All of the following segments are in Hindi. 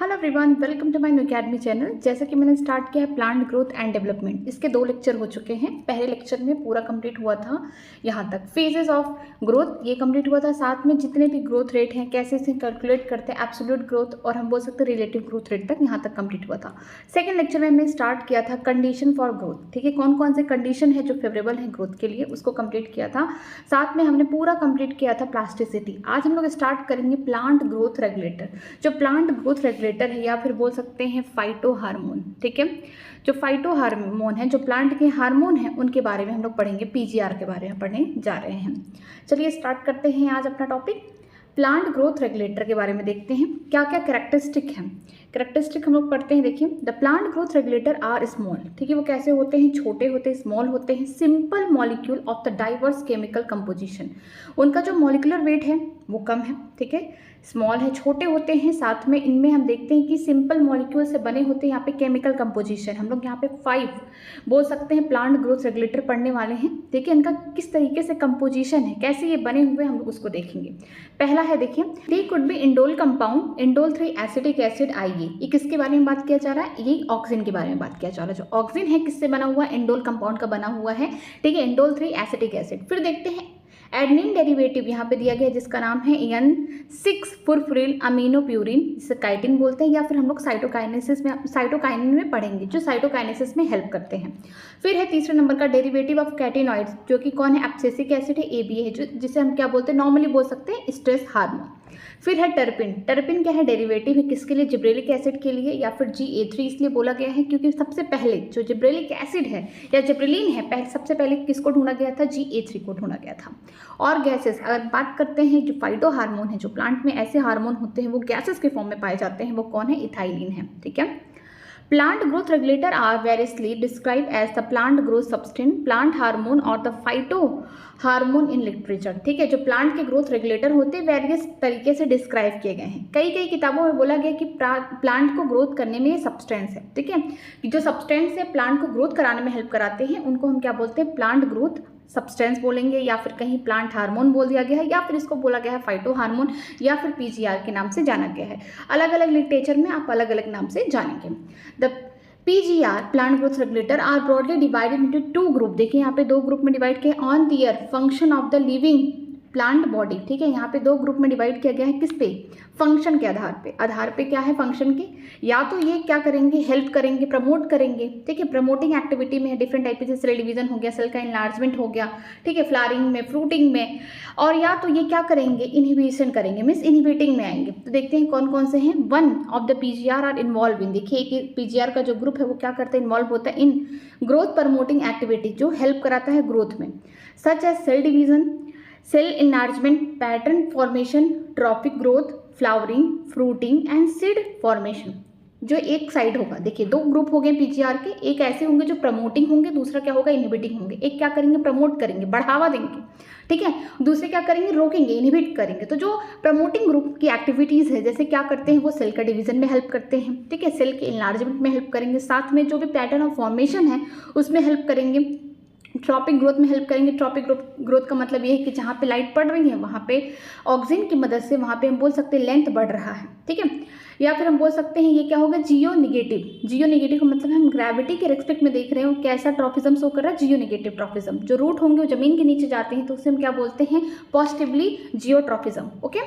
Hello everyone, welcome to my new academy channel. जैसा कि मैंने स्टार्ट किया है प्लांट ग्रोथ एंड डेवलपमेंट, इसके 2 लेक्चर हो चुके हैं। पहले लेक्चर में पूरा कंप्लीट हुआ था यहाँ तक, फेजेस ऑफ ग्रोथ ये कंप्लीट हुआ था। साथ में जितने भी ग्रोथ रेट हैं, कैसे इसे कैलकुलेट करते हैं, एब्सोल्यूट ग्रोथ और हम बोल सकते हैं रिलेटिव ग्रोथ रेट तक, यहाँ तक कंप्लीट हुआ था। सेकेंड लेक्चर में हमने स्टार्ट किया था कंडीशन फॉर ग्रोथ। ठीक है, कौन कौन से कंडीशन है जो फेवरेबल है ग्रोथ के लिए, उसको कंप्लीट किया था। साथ में हमने पूरा कंप्लीट किया था प्लास्टिसिटी। आज हम लोग स्टार्ट करेंगे प्लांट ग्रोथ रेगुलेटर। जो प्लांट ग्रोथ रेगुलेटर है या फिर बोल सकते हैं फाइटो हार्मोन। ठीक है, जो फाइटो हार्मोन है, जो प्लांट के हार्मोन हैं, उनके बारे में हम लोग पढ़ेंगे। पीजीआर के बारे में पढ़ने जा रहे हैं। चलिए स्टार्ट करते हैं आज अपना टॉपिक। प्लांट ग्रोथ रेगुलेटर के बारे में देखते हैं क्या क्या कैरेक्टरिस्टिक हैं। कैरेक्टरिस्टिक हम लोग पढ़ते हैं। देखिए, the plant growth regulator are small. ठीक है, वो कैसे होते हैं? छोटे होते हैं, स्मॉल होते हैं। Simple molecule of the diverse chemical composition. उनका जो मॉलिक्यूलर वेट है वो कम है। ठीक है, स्मॉल है, छोटे होते हैं। साथ में इनमें हम देखते हैं कि सिंपल मॉलिक्यूल से बने होते हैं। यहाँ पे केमिकल कंपोजिशन हम लोग यहाँ पे 5 बोल सकते हैं प्लांट ग्रोथ रेगुलेटर पढ़ने वाले हैं। देखिए इनका किस तरीके से कंपोजिशन है, कैसे ये बने हुए हम लोग उसको देखेंगे। पहला है, देखिए, they could be indole compound, indole 3 acetic acid आइए। ये किसके बारे में बात किया जा रहा है? ये ऑक्सीजन के बारे में बात किया जा रहा है। जो ऑक्सीजन है किससे बना हुआ है? इंडोल कंपाउंड का बना हुआ है। ठीक है, इंडोल 3 एसिटिक एसिड। फिर देखते हैं एडनिन डेरिवेटिव यहाँ पे दिया गया है जिसका नाम है N6 फुरफुरिल अमीनोप्यूरिन, जिसे काइटिन बोलते हैं, या फिर हम लोग साइटोकाइनिन में पढ़ेंगे, जो साइटोकाइनेसिस में हेल्प करते हैं। फिर है तीसरे नंबर का डेरिवेटिव ऑफ कैटेनॉइड्स, जो कि कौन है? एब्सिसिक एसिड है, ABA है, जो जिसे हम क्या बोलते हैं? नॉर्मली बोल सकते हैं स्ट्रेस हार्मोन। फिर है टर्पिन। टर्पिन क्या है? डेरिवेटिव है किसके लिए? जिब्रेलिक एसिड के लिए, या फिर GA3 इसलिए बोला गया है क्योंकि सबसे पहले जो जिब्रेलिक एसिड है या जिब्रेलिन है, सबसे पहले किसको ढूंढा गया था? GA3 को ढूंढा गया था। और गैसेस, अगर बात करते हैं जो फाइटो हार्मोन है, जो प्लांट में ऐसे हार्मोन होते हैं वो गैसेस के फॉर्म में पाए जाते हैं, वो कौन है? इथाइलिन है। ठीक है, plant growth regulator are variously describe as the plant growth substance, plant hormone और the phyto hormone in literature. ठीक है, जो प्लांट के ग्रोथ रेगुलेटर होते हैं वेरियस तरीके से डिस्क्राइब किए गए हैं। कई किताबों में बोला गया कि प्लांट को ग्रोथ करने में ये सब्सटेंस है। ठीक है, जो सब्सटेंस है प्लांट को ग्रोथ कराने में हेल्प कराते हैं, उनको हम क्या बोलते हैं? प्लांट ग्रोथ सब्सटेंस बोलेंगे, या फिर कहीं प्लांट हार्मोन बोल दिया गया है, या फिर इसको बोला गया है फाइटो हार्मोन, या फिर PGR के नाम से जाना गया है। अलग अलग लिटरेचर में आप अलग अलग नाम से जानेंगे। The PGR plant growth regulator are broadly divided into 2 group. देखिए यहाँ पे 2 ग्रुप में डिवाइड किया on their function of the living plant body. ठीक है, यहाँ पे 2 ग्रुप में डिवाइड किया गया है। किस पे? फंक्शन के आधार पे क्या है? फंक्शन के, या तो ये क्या करेंगे? हेल्प करेंगे, प्रमोट करेंगे। ठीक है, प्रमोटिंग एक्टिविटी में डिफरेंट टाइप से सेल डिवीजन हो गया, सेल का इनलार्जमेंट हो गया। ठीक है, फ्लावरिंग में, फ्रूटिंग में। और या तो ये क्या करेंगे? इनहिबिशन करेंगे, मीन्स इनहिबिटिंग में आएंगे। तो देखते हैं कौन कौन से हैं। 1 of the PGR are involve in, देखिए एक PGR का जो ग्रुप है वो क्या करता है? इन्वॉल्व होता है इन ग्रोथ प्रमोटिंग एक्टिविटी, जो हेल्प कराता है ग्रोथ में, such as cell division, cell enlargement, pattern formation, tropic growth, flowering, fruiting and seed formation. जो एक साइड होगा, देखिए 2 ग्रुप हो गए PGR के, एक ऐसे होंगे जो प्रमोटिंग होंगे, दूसरा क्या होगा? इनहिबिटिंग होंगे। एक क्या करेंगे? प्रमोट करेंगे, बढ़ावा देंगे। ठीक है, दूसरे क्या करेंगे? रोकेंगे, इनहिबिट करेंगे। तो जो प्रमोटिंग ग्रुप की एक्टिविटीज़ है, जैसे क्या करते हैं? वो सेल का डिवीजन में हेल्प करते हैं। ठीक है, सेल के इनलार्जमेंट में हेल्प करेंगे, साथ में जो भी पैटर्न ऑफ फॉर्मेशन है उसमें हेल्प करेंगे, ट्रॉपिक ग्रोथ में हेल्प करेंगे। ट्रॉपिक ग्रोथ का मतलब ये है कि जहाँ पे लाइट पड़ रही है वहाँ पे ऑक्सीजन की मदद से वहाँ पे हम बोल सकते हैं लेंथ बढ़ रहा है। ठीक है, या फिर हम बोल सकते हैं ये क्या होगा? जियो निगेटिव। जियो निगेटिव का मतलब हम ग्रेविटी के रेस्पेक्ट में देख रहे हो कैसा ट्रॉफिज्म शो कर रहा है? जियो निगेटिव ट्रॉफिज्म। जो रूट होंगे वो जमीन के नीचे जाते हैं तो उसे हम क्या बोलते हैं? पॉजिटिवली जियोट्रॉफिज्म। ओके,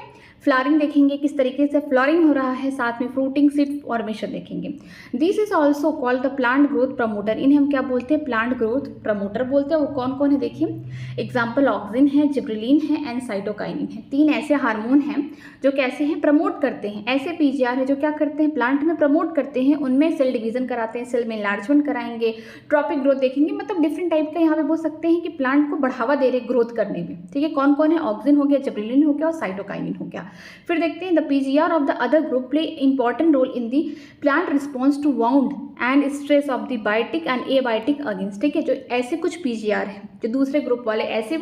फ्लावरिंग देखेंगे किस तरीके से फ्लावरिंग हो रहा है, साथ में फ्रूटिंग, सीड फॉर्मेशन देखेंगे। This is also called the plant growth promoter. इन्हें हम क्या बोलते हैं? प्लांट ग्रोथ प्रमोटर बोलते हैं। वो कौन कौन है? देखिए एग्जाम्पल ऑक्सीजन है, जिब्रेलिन है एंड साइटोकाइनिन है। 3 ऐसे हार्मोन हैं जो कैसे हैं? प्रमोट करते हैं। ऐसे PGR है जो क्या करते हैं? प्लांट में प्रमोट करते हैं, उनमें सेल डिवीजन कराते हैं, सेल में इनलार्जमेंट कराएंगे, ट्रॉपिक ग्रोथ देखेंगे। मतलब डिफरेंट टाइप का यहाँ पे बोल सकते हैं कि प्लांट को बढ़ावा दे रहे ग्रोथ करने में। ठीक है, कौन कौन है? ऑक्सीजन हो गया, जिब्रेलिन हो गया और साइटोकाइनिन हो गया। फिर देखते हैं the PGR of the other group play important role in the plant response to wound and stress of the biotic and abiotic against. ठीक है, जो ऐसे कुछ PGR हैं, जो दूसरे ग्रुप वाले ऐसे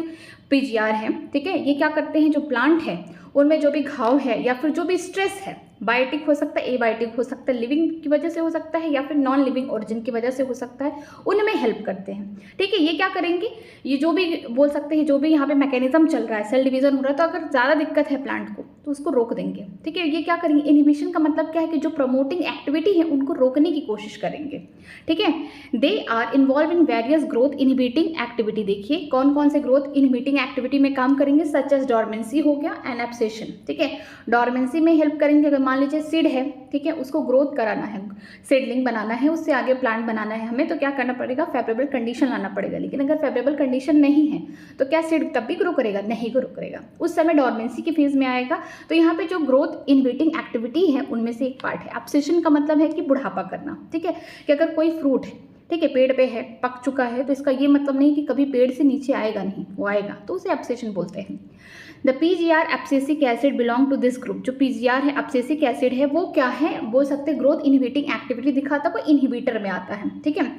PGR हैं, ठीक है, ये क्या करते हैं? जो प्लांट है उनमें जो भी घाव है या फिर जो भी स्ट्रेस है, बायोटिक हो सकता है, एबायोटिक हो सकता है, लिविंग की वजह से हो सकता है या फिर नॉन लिविंग ओरिजिन की वजह से हो सकता है, उनमें हेल्प करते हैं। ठीक है, ये क्या करेंगे? ये जो भी बोल सकते हैं, जो भी यहाँ पे मैकेनिज्म चल रहा है, सेल डिवीजन हो रहा है, तो अगर ज़्यादा दिक्कत है प्लांट को तो उसको रोक देंगे। ठीक है, ये क्या करेंगे, इनहिबिशन का मतलब क्या है कि जो प्रमोटिंग एक्टिविटी है उनको रोकने की कोशिश करेंगे। ठीक है, they are involve in various growth inhibiting activity. देखिए कौन कौन से ग्रोथ इनहिबिटिंग एक्टिविटी में काम करेंगे, सच एज डोरमेंसी हो गया एंड एब्सेशन। ठीक है, डोरमेंसी में हेल्प करेंगे, अगर मान लीजिए सीड है, ठीक है, उसको ग्रोथ कराना है, सीडलिंग बनाना है, उससे आगे प्लांट बनाना है हमें, तो क्या करना पड़ेगा, फेवरेबल कंडीशन लाना पड़ेगा। लेकिन अगर फेवरेबल कंडीशन नहीं है तो क्या सीड तब भी ग्रो करेगा, नहीं ग्रो करेगा, उस समय डोरमेंसी की फेज में आएगा। तो यहाँ पे जो ग्रोथ इनहिबिटिंग एक्टिविटी है उनमें से एक पार्ट है एब्सेशन का मतलब है कि बुढ़ापा करना। ठीक है, कि अगर कोई फ्रूट है, ठीक है, पेड़ पे है, पक चुका है, तो इसका ये मतलब नहीं कि कभी पेड़ से नीचे आएगा नहीं, वो आएगा, तो उसे एब्सेशन बोलते हैं। The PGR abscisic acid belong to this group. जो पीजीआर है एब्सेसिक एसिड है वो क्या है, बोल सकते हैं ग्रोथ इनहिबिटिंग एक्टिविटी दिखाता है, वो इनहिबिटर में आता है। ठीक है,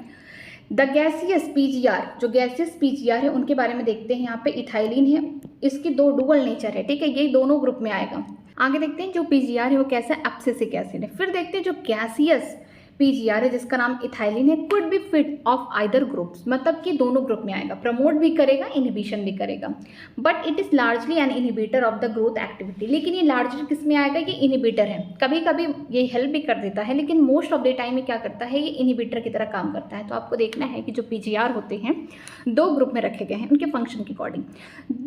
द गैसियस पीजीआर, जो गैसियस पीजीआर है उनके बारे में देखते हैं। यहाँ पे इथाइलिन है, इसकी दो डुअल नेचर है। ठीक है, ये दोनों ग्रुप में आएगा। आगे देखते हैं जो पीजीआर है वो कैसा एब्सेसिक एसिड है। फिर देखते हैं जो गैसियस पीजीआर है जिसका नाम इथाइलिन है, could be fit of either groups, मतलब कि दोनों ग्रुप में आएगा, प्रमोट भी करेगा, इनहिबिशन भी करेगा, but it is largely an inhibitor of the growth activity. लेकिन ये लार्जली किस में आएगा, ये इनहिबिटर है, कभी कभी ये हेल्प भी कर देता है, लेकिन मोस्ट ऑफ द टाइम ये क्या करता है, ये इनहिबिटर की तरह काम करता है। तो आपको देखना है कि जो पीजीआर होते हैं दो ग्रुप में रखे गए हैं उनके फंक्शन के अकॉर्डिंग।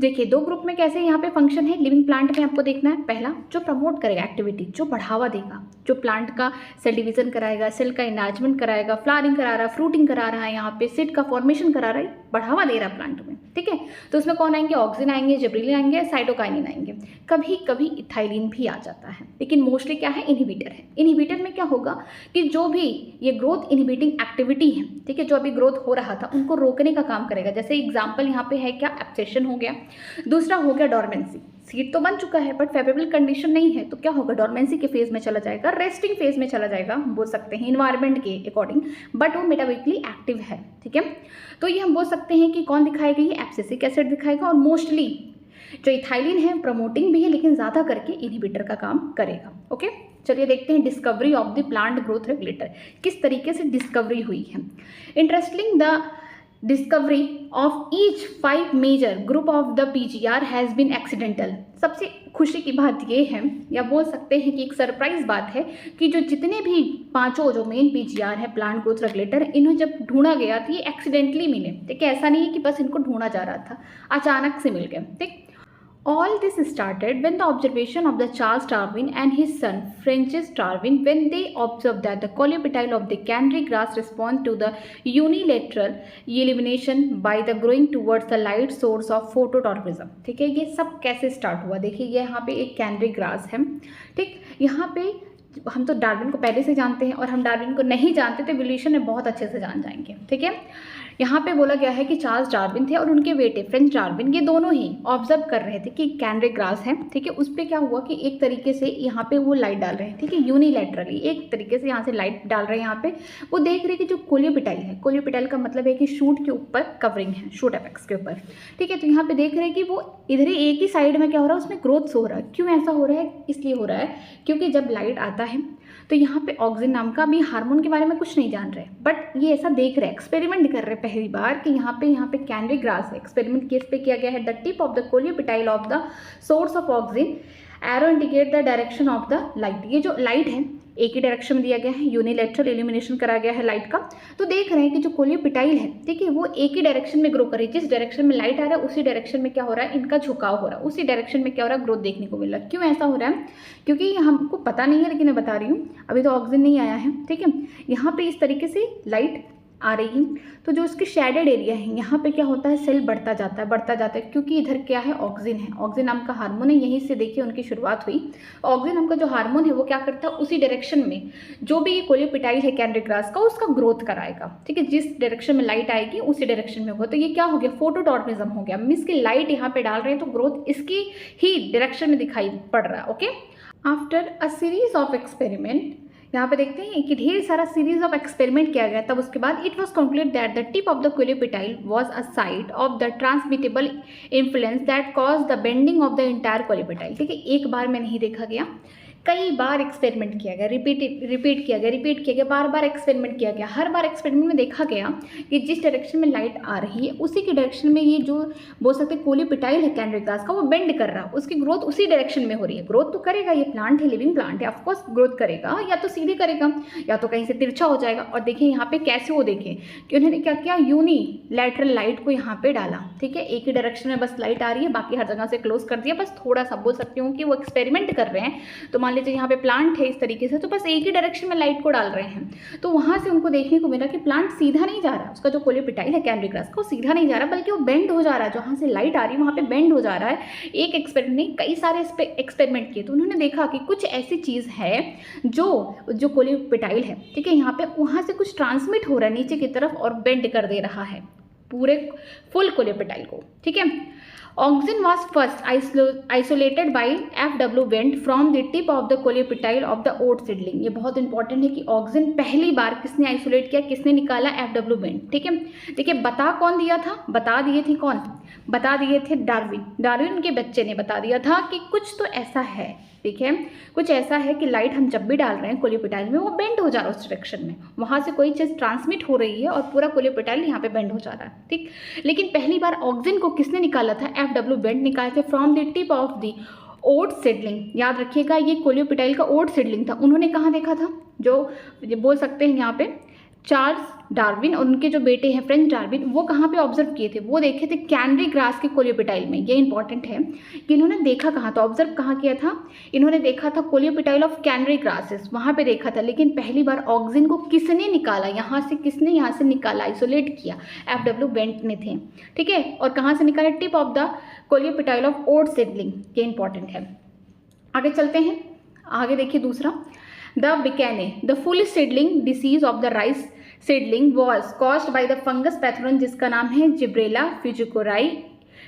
देखिए दो ग्रुप में कैसे यहाँ पे फंक्शन है, लिविंग प्लांट में आपको देखना है, पहला जो प्रमोट करेगा एक्टिविटी, जो बढ़ावा देगा, जो प्लांट का सेल डिवीजन कराएगा, सेल का एनलार्जमेंट कराएगा, फ्लावरिंग करा रहा है, फ्रूटिंग करा रहा है, यहाँ पे सीड का फॉर्मेशन करा रहा है, बढ़ावा दे रहा है प्लांट में। ठीक है, तो उसमें कौन आएंगे, ऑक्सिन आएंगे, जिब्रेलिन आएंगे, साइटोकाइनिन आएंगे, कभी कभी इथाइलिन भी आ जाता है, लेकिन मोस्टली क्या है, इनहिबिटर है। इनहिबिटर में क्या होगा कि जो भी ये ग्रोथ इनहिबिटिंग एक्टिविटी है, ठीक है, जो अभी ग्रोथ हो रहा था उनको रोकने का काम करेगा। जैसे एग्जाम्पल यहाँ पे है क्या, एब्सेशन हो गया, दूसरा हो गया डोरमेंसी। सीड तो बन चुका है बट फेवरेबल कंडीशन नहीं है, तो क्या होगा, डोरमेंसी के फेज में चला जाएगा, रेस्टिंग फेज में चला जाएगा, हम बोल सकते हैं इन्वायरमेंट के अकॉर्डिंग, बट वो मेटाबॉलिकली एक्टिव है। ठीक है, तो ये हम बोल सकते हैं कि कौन दिखाएगा, ये एब्सेसिक एसिड दिखाएगा, और मोस्टली जो इथाइलिन है प्रमोटिंग भी है, लेकिन ज़्यादा करके इनहिबिटर का काम करेगा। ओके, चलिए देखते हैं discovery of the plant growth regulator, किस तरीके से डिस्कवरी हुई है। Interesting, the discovery of each 5 major group of the PGR has been accidental. सबसे खुशी की बात ये है, या बोल सकते हैं कि एक सरप्राइज बात है, कि जो जितने भी पांचों जो मेन पीजीआर है प्लांट ग्रोथ रेगुलेटर, इन्हें जब ढूंढा गया तो ये एक्सीडेंटली मिले। ठीक है, ऐसा नहीं है कि बस इनको ढूंढा जा रहा था, अचानक से मिल गए। ठीक, all this started when the observation of the Charles Darwin and his son Francis Darwin, when they observed that the coleoptile of the canary grass respond to the unilateral elimination by the growing towards the light source of phototropism। ठीक है, ये सब कैसे स्टार्ट हुआ, देखिए ये यहाँ पे एक कैनरी ग्रास है। ठीक, यहाँ पे हम तो डार्विन को पहले से जानते हैं, और हम डार्विन को नहीं जानते तो एवोल्यूशन में बहुत अच्छे से जान जाएंगे। ठीक है, यहाँ पे बोला गया है कि चार्ल्स डार्विन थे और उनके बेटे फ्रेंच डार्विन, ये दोनों ही ऑब्जर्व कर रहे थे कि कैनरी ग्रास है। ठीक है, उस पर क्या हुआ कि एक तरीके से यहाँ पे वो लाइट डाल रहे हैं, ठीक है, यूनिलैटरली एक तरीके से यहाँ से लाइट डाल रहे हैं। यहाँ पे वो देख रहे हैं कि जो कोलियोपिटाइल है, कोलियोपिटाइल का मतलब है कि शूट के ऊपर कवरिंग है, शूट एपेक्स के ऊपर। ठीक है, तो यहाँ पे देख रहे हैं कि वो इधर ही एक ही साइड में क्या हो रहा है, उसमें ग्रोथ हो रहा है। क्यों ऐसा हो रहा है, इसलिए हो रहा है क्योंकि जब लाइट आता है तो यहाँ पे ऑक्सिन नाम का अभी हार्मोन के बारे में कुछ नहीं जान रहे, बट ये ऐसा देख रहे हैं, एक्सपेरिमेंट कर रहे हैं पहली बार कि यहाँ पे कैनरी ग्रास है। एक्सपेरिमेंट किस पे किया गया है, the tip of the coleoptile of the source of auxin arrow indicate the direction of the light. ये जो लाइट है एक ही डायरेक्शन में दिया गया है, यूनिलैटरल इल्यूमिनेशन करा गया है लाइट का। तो देख रहे हैं कि जो कोलियोपिटाइल है, ठीक है, वो एक ही डायरेक्शन में ग्रो कर रही है, जिस डायरेक्शन में लाइट आ रहा है उसी डायरेक्शन में क्या हो रहा है, इनका झुकाव हो रहा है, उसी डायरेक्शन में क्या हो रहा है, ग्रोथ देखने को मिल रहा है। क्यों ऐसा हो रहा है, क्योंकि हमको पता नहीं है, लेकिन मैं बता रही हूँ, अभी तो ऑक्सीजन नहीं आया है। ठीक है, यहाँ पे इस तरीके से लाइट आ रही है, तो जो इसके शेडेड एरिया है यहाँ पे क्या होता है, सेल बढ़ता जाता है, क्योंकि इधर क्या है, ऑक्सिन है, ऑक्सिन नाम का हार्मोन है, यहीं से देखिए उनकी शुरुआत हुई। ऑक्सिन नाम का जो हार्मोन है वो क्या करता है, उसी डायरेक्शन में जो भी कोलियोपिटाइल है कैनरी ग्रास का, उसका ग्रोथ कराएगा। ठीक है, जिस डायरेक्शन में लाइट आएगी उसी डायरेक्शन में होगा। तो ये क्या हो गया, फोटोटॉर्मिज्म हो गया, मीन्स की लाइट यहाँ पे डाल रहे हैं तो ग्रोथ इसकी ही डायरेक्शन में दिखाई पड़ रहा है। Okay, after a series of experiment, यहाँ पे देखते हैं कि ढेर सारा सीरीज ऑफ एक्सपेरिमेंट किया गया, तब उसके बाद it was conclude that the tip of the coleoptile was a site of the transmittable influence that cause the bending of the entire coleoptile. ठीक है, एक बार में नहीं देखा गया, कई बार एक्सपेरिमेंट किया गया, रिपीट किया गया, बार बार एक्सपेरिमेंट किया गया। हर बार एक्सपेरिमेंट में देखा गया कि जिस डायरेक्शन में लाइट आ रही है उसी की डायरेक्शन में ये जो बोल सकते कोलियोपिटाइल है कैनरी ग्रास का, वो बेंड कर रहा है, उसकी ग्रोथ उसी डायरेक्शन में हो रही है। ग्रोथ तो करेगा, ये प्लांट है, लिविंग प्लांट है, ऑफकोर्स ग्रोथ करेगा, या तो सीधे करेगा या तो कहीं से तिरछा हो जाएगा। और देखिए यहाँ पे कैसे वो देखें कि उन्होंने क्या किया, यूनिलैटरल लाइट को यहाँ पे डाला, ठीक है, एक ही डायरेक्शन में बस लाइट आ रही है, बाकी हर जगह से क्लोज कर दिया। बस थोड़ा सा बोल सकती हूँ कि वो एक्सपेरिमेंट कर रहे हैं। तो मान लीजिए यहाँ पे प्लांट है इस तरीके से, तो बस एक ही डायरेक्शन में लाइट को डाल रहे हैं। तो वहाँ से उनको देखने को मिला कि प्लांट सीधा नहीं जा रहा, उसका जो कोलियोपिटाइल है कैनरी ग्रास का, वो सीधा नहीं जा रहा, बल्कि वो बेंड हो जा रहा है। जहाँ से लाइट आ रही है वहाँ पे बेंड हो जा रहा है। एक एक्सपेरिमेंट नहीं, कई सारे एक्सपेरिमेंट किए, तो उन्होंने देखा कि कुछ ऐसी चीज़ है जो कोलियोपिटाइल है, ठीक है, यहाँ पे वहाँ से कुछ ट्रांसमिट हो रहा है नीचे की तरफ और बेंड कर दे रहा है पूरे फुल कोलियोपिटाइल को, ठीक है। Auxin was first isolated by F.W. Wendt from the tip of the coleoptile of the oat seedling। ये बहुत इंपॉर्टेंट है कि ऑक्सिन पहली बार किसने आइसोलेट किया, किसने निकाला, F.W. Wendt, ठीक है। देखिए बता कौन दिया था, बता दिए थे कौन, बता दिए थे डार्विन के बच्चे ने बता दिया था कि कुछ तो ऐसा है, ठीक है, कुछ ऐसा है कि लाइट हम जब भी डाल रहे हैं कोलियोपिटाइल में वो बेंड हो जा रहा है उस डायरेक्शन में, वहाँ से कोई चीज़ ट्रांसमिट हो रही है और पूरा कोलियोपिटाइल यहाँ पे बेंड हो जा रहा है, ठीक। लेकिन पहली बार ऑक्सिन को किसने निकाला था, F.W. Wendt निकाले थे from the tip of the oat seedling. याद रखिएगा ये कोलियोपिटाइल का ओट सीडलिंग था। उन्होंने कहाँ देखा था, जो बोल सकते हैं यहाँ पे चार्ल्स डार्विन और उनके जो बेटे हैं फ्रेंच डार्विन, वो कहाँ पे ऑब्जर्व किए थे, वो देखे थे कैनरी ग्रास के कोलियोपिटाइल में। ये इंपॉर्टेंट है कि इन्होंने देखा कहाँ था, ऑब्जर्व कहाँ किया था, इन्होंने देखा था कोलियोपिटाइल ऑफ कैनरी ग्रासेस, वहाँ पे देखा था। लेकिन पहली बार ऑक्सिन को किसने निकाला, यहाँ से किसने यहाँ से निकाला, आइसोलेट किया, F.W. Wendt ने थे, ठीक है। और कहाँ से निकाला, tip of the coleoptile of oat seedling. ये इंपॉर्टेंट है। आगे चलते हैं, आगे देखिए दूसरा, the bakanae the fool seedling disease of the rice seedling was caused by the fungus pathogen जिसका नाम है जिब्रेला फिजिकोराई,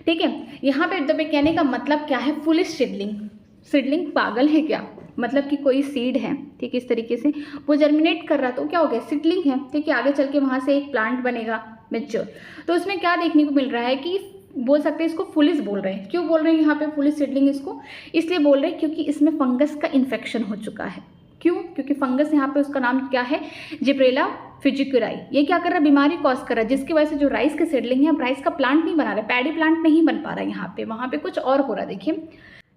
ठीक है। यहाँ पे द बिकेने का मतलब क्या है, फुल सीडलिंग पागल है क्या, मतलब कि कोई सीड है, ठीक है, इस तरीके से वो जर्मिनेट कर रहा, तो क्या हो गया, सीडलिंग है, ठीक है। आगे चल के वहाँ से एक प्लांट बनेगा मैच्योर। तो उसमें क्या देखने को मिल रहा है कि बोल सकते हैं इसको फुलिस बोल रहे हैं। क्यों बोल रहे हैं यहाँ पे फुलिस सीडलिंग, इसको इसलिए बोल रहे हैं क्योंकि इसमें फंगस का इन्फेक्शन हो चुका है। क्यों, क्योंकि फंगस यहाँ पे उसका नाम क्या है, जिब्रेला फिजिकोराई। ये क्या कर रहा है, बीमारी कॉज कर रहा है, जिसकी वजह से जो राइस के सीडलिंग है, अब राइस का प्लांट नहीं बना रहा है, पैडी प्लांट नहीं बन पा रहा है यहाँ पे, वहाँ पे कुछ और हो रहा है। देखिए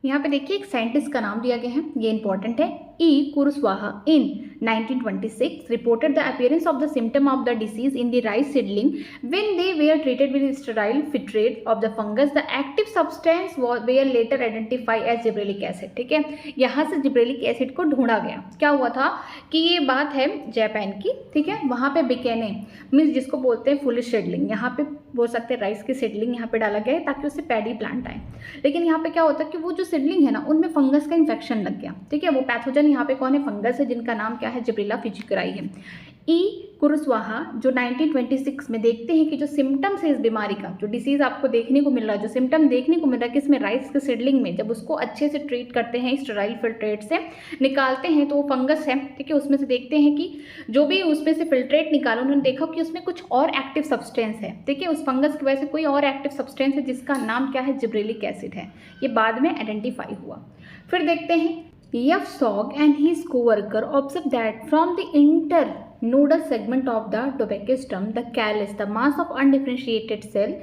यहाँ पे देखिए एक साइंटिस्ट का नाम दिया गया है, ये इंपॉर्टेंट है, E. कुरुस्वाहा in 1926 reported the appearance of the symptom of the disease in the rice seedling when they were treated with sterile filtrate of the fungus. The active substance were later identified as gibberellic acid, ठीक है। यहाँ से जिब्रेलिक एसिड को ढूंढा गया। क्या हुआ था कि ये बात है जापान की, ठीक है, वहाँ पे बिकेने मीन्स जिसको बोलते हैं फुल सीडलिंग, यहाँ पे बोल सकते हैं राइस की सीडलिंग यहाँ पे डाला गया है ताकि उससे पैडी प्लांट आए। लेकिन यहाँ पे क्या होता है कि वो जो सीडलिंग है ना, उनमें फंगस का इन्फेक्शन लग गया, ठीक है। वो पैथोजन यहाँ पे कौन है, फंगस है, जिनका नाम क्या है, जिब्रेला फिजिकोराई है। E. कुरुस्वाहा जो 1926 में देखते हैं कि जो सिम्टम्स है इस बीमारी का, जो डिसीज आपको देखने को मिल रहा है, जो सिम्टम देखने को मिल रहा है किसमें, राइस के सीडलिंग में, जब उसको अच्छे से ट्रीट करते हैं स्टेराइल फिल्ट्रेट से निकालते हैं तो वो फंगस है, ठीक है। उसमें से देखते हैं कि जो भी उसमें से फिल्ट्रेट निकाला, उन्होंने देखा कि उसमें कुछ और एक्टिव सब्सटेंस है, ठीक है, उस फंगस की वजह से कोई और एक्टिव सब्सटेंस है जिसका नाम क्या है, जिब्रेलिक एसिड है। ये बाद में आइडेंटिफाई हुआ। फिर देखते हैं F. Sogg and his co-worker observed that from the internodal segment of the tobacco the callus, the mass of undifferentiated cell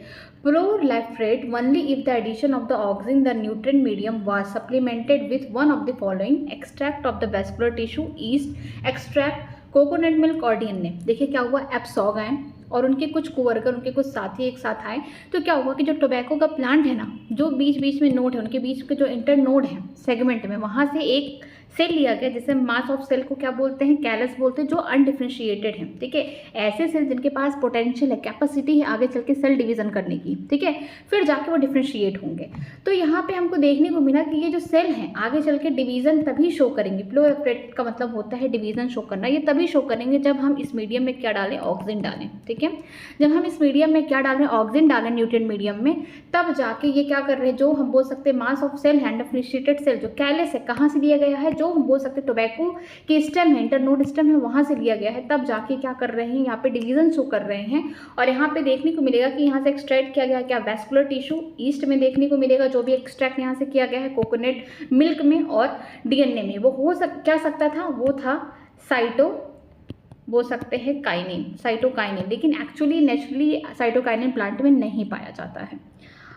proliferate only if the addition of the auxin, the nutrient medium, was supplemented with one of the following: extract of the vascular tissue, yeast extract, coconut milk और DNA। देखिए क्या हुआ, F. Sogg आए और उनके कुछ कोवर्कर, उनके कुछ साथी एक साथ आए, तो क्या हुआ कि जो टोबैको का प्लांट है ना, जो बीच बीच में नोड है, उनके बीच के जो इंटर नोड है सेगमेंट में, वहाँ से एक सेल लिया गया जिसे मास ऑफ सेल को क्या बोलते हैं, कैलस बोलते हैं, जो अनडिफरेंशिएटेड है, ठीक है। ऐसे सेल जिनके पास पोटेंशियल है, कैपेसिटी है आगे चल के सेल डिवीजन करने की, ठीक है, फिर जाके वो डिफरेंशिएट होंगे। तो यहाँ पे हमको देखने को मिला कि ये जो सेल हैं आगे चल के डिवीजन तभी शो करेंगे, प्रोलिफरेट का मतलब होता है डिवीजन शो करना, ये तभी शो करेंगे जब हम इस मीडियम में क्या डालें, ऑक्सिन डालें, ठीक है। जब हम इस मीडियम में क्या डाल रहे हैं, ऑक्सिन डालें न्यूट्रिएंट मीडियम में, तब जाके ये क्या कर रहे हैं, जो हम बोल सकते हैं मास ऑफ सेल है, अनडिफरेंशिएटेड सेल जो कैलस है, कहाँ से लिया गया है, जो बोल सकते टोबैको की स्टेम है, इंटरनोड स्टेम है, वहाँ से लिया गया है, तब जाके क्या कर रहे हैं, यहाँ पे डिवीजन शो कर रहे हैं। और यहाँ पे देखने को मिलेगा कि यहाँ से एक्सट्रैक्ट किया गया क्या, वैस्कुलर टिश्यू ईस्ट में देखने को मिलेगा, जो भी एक्सट्रैक्ट यहाँ से किया गया है कोकोनट मिल्क में और डीएनए में, वो क्या सकता था, वो था बोल सकते हैं काइनिन, साइटोकाइनिन, लेकिन एक्चुअली नेचुरली साइटोकाइनिन प्लांट में नहीं पाया जाता है।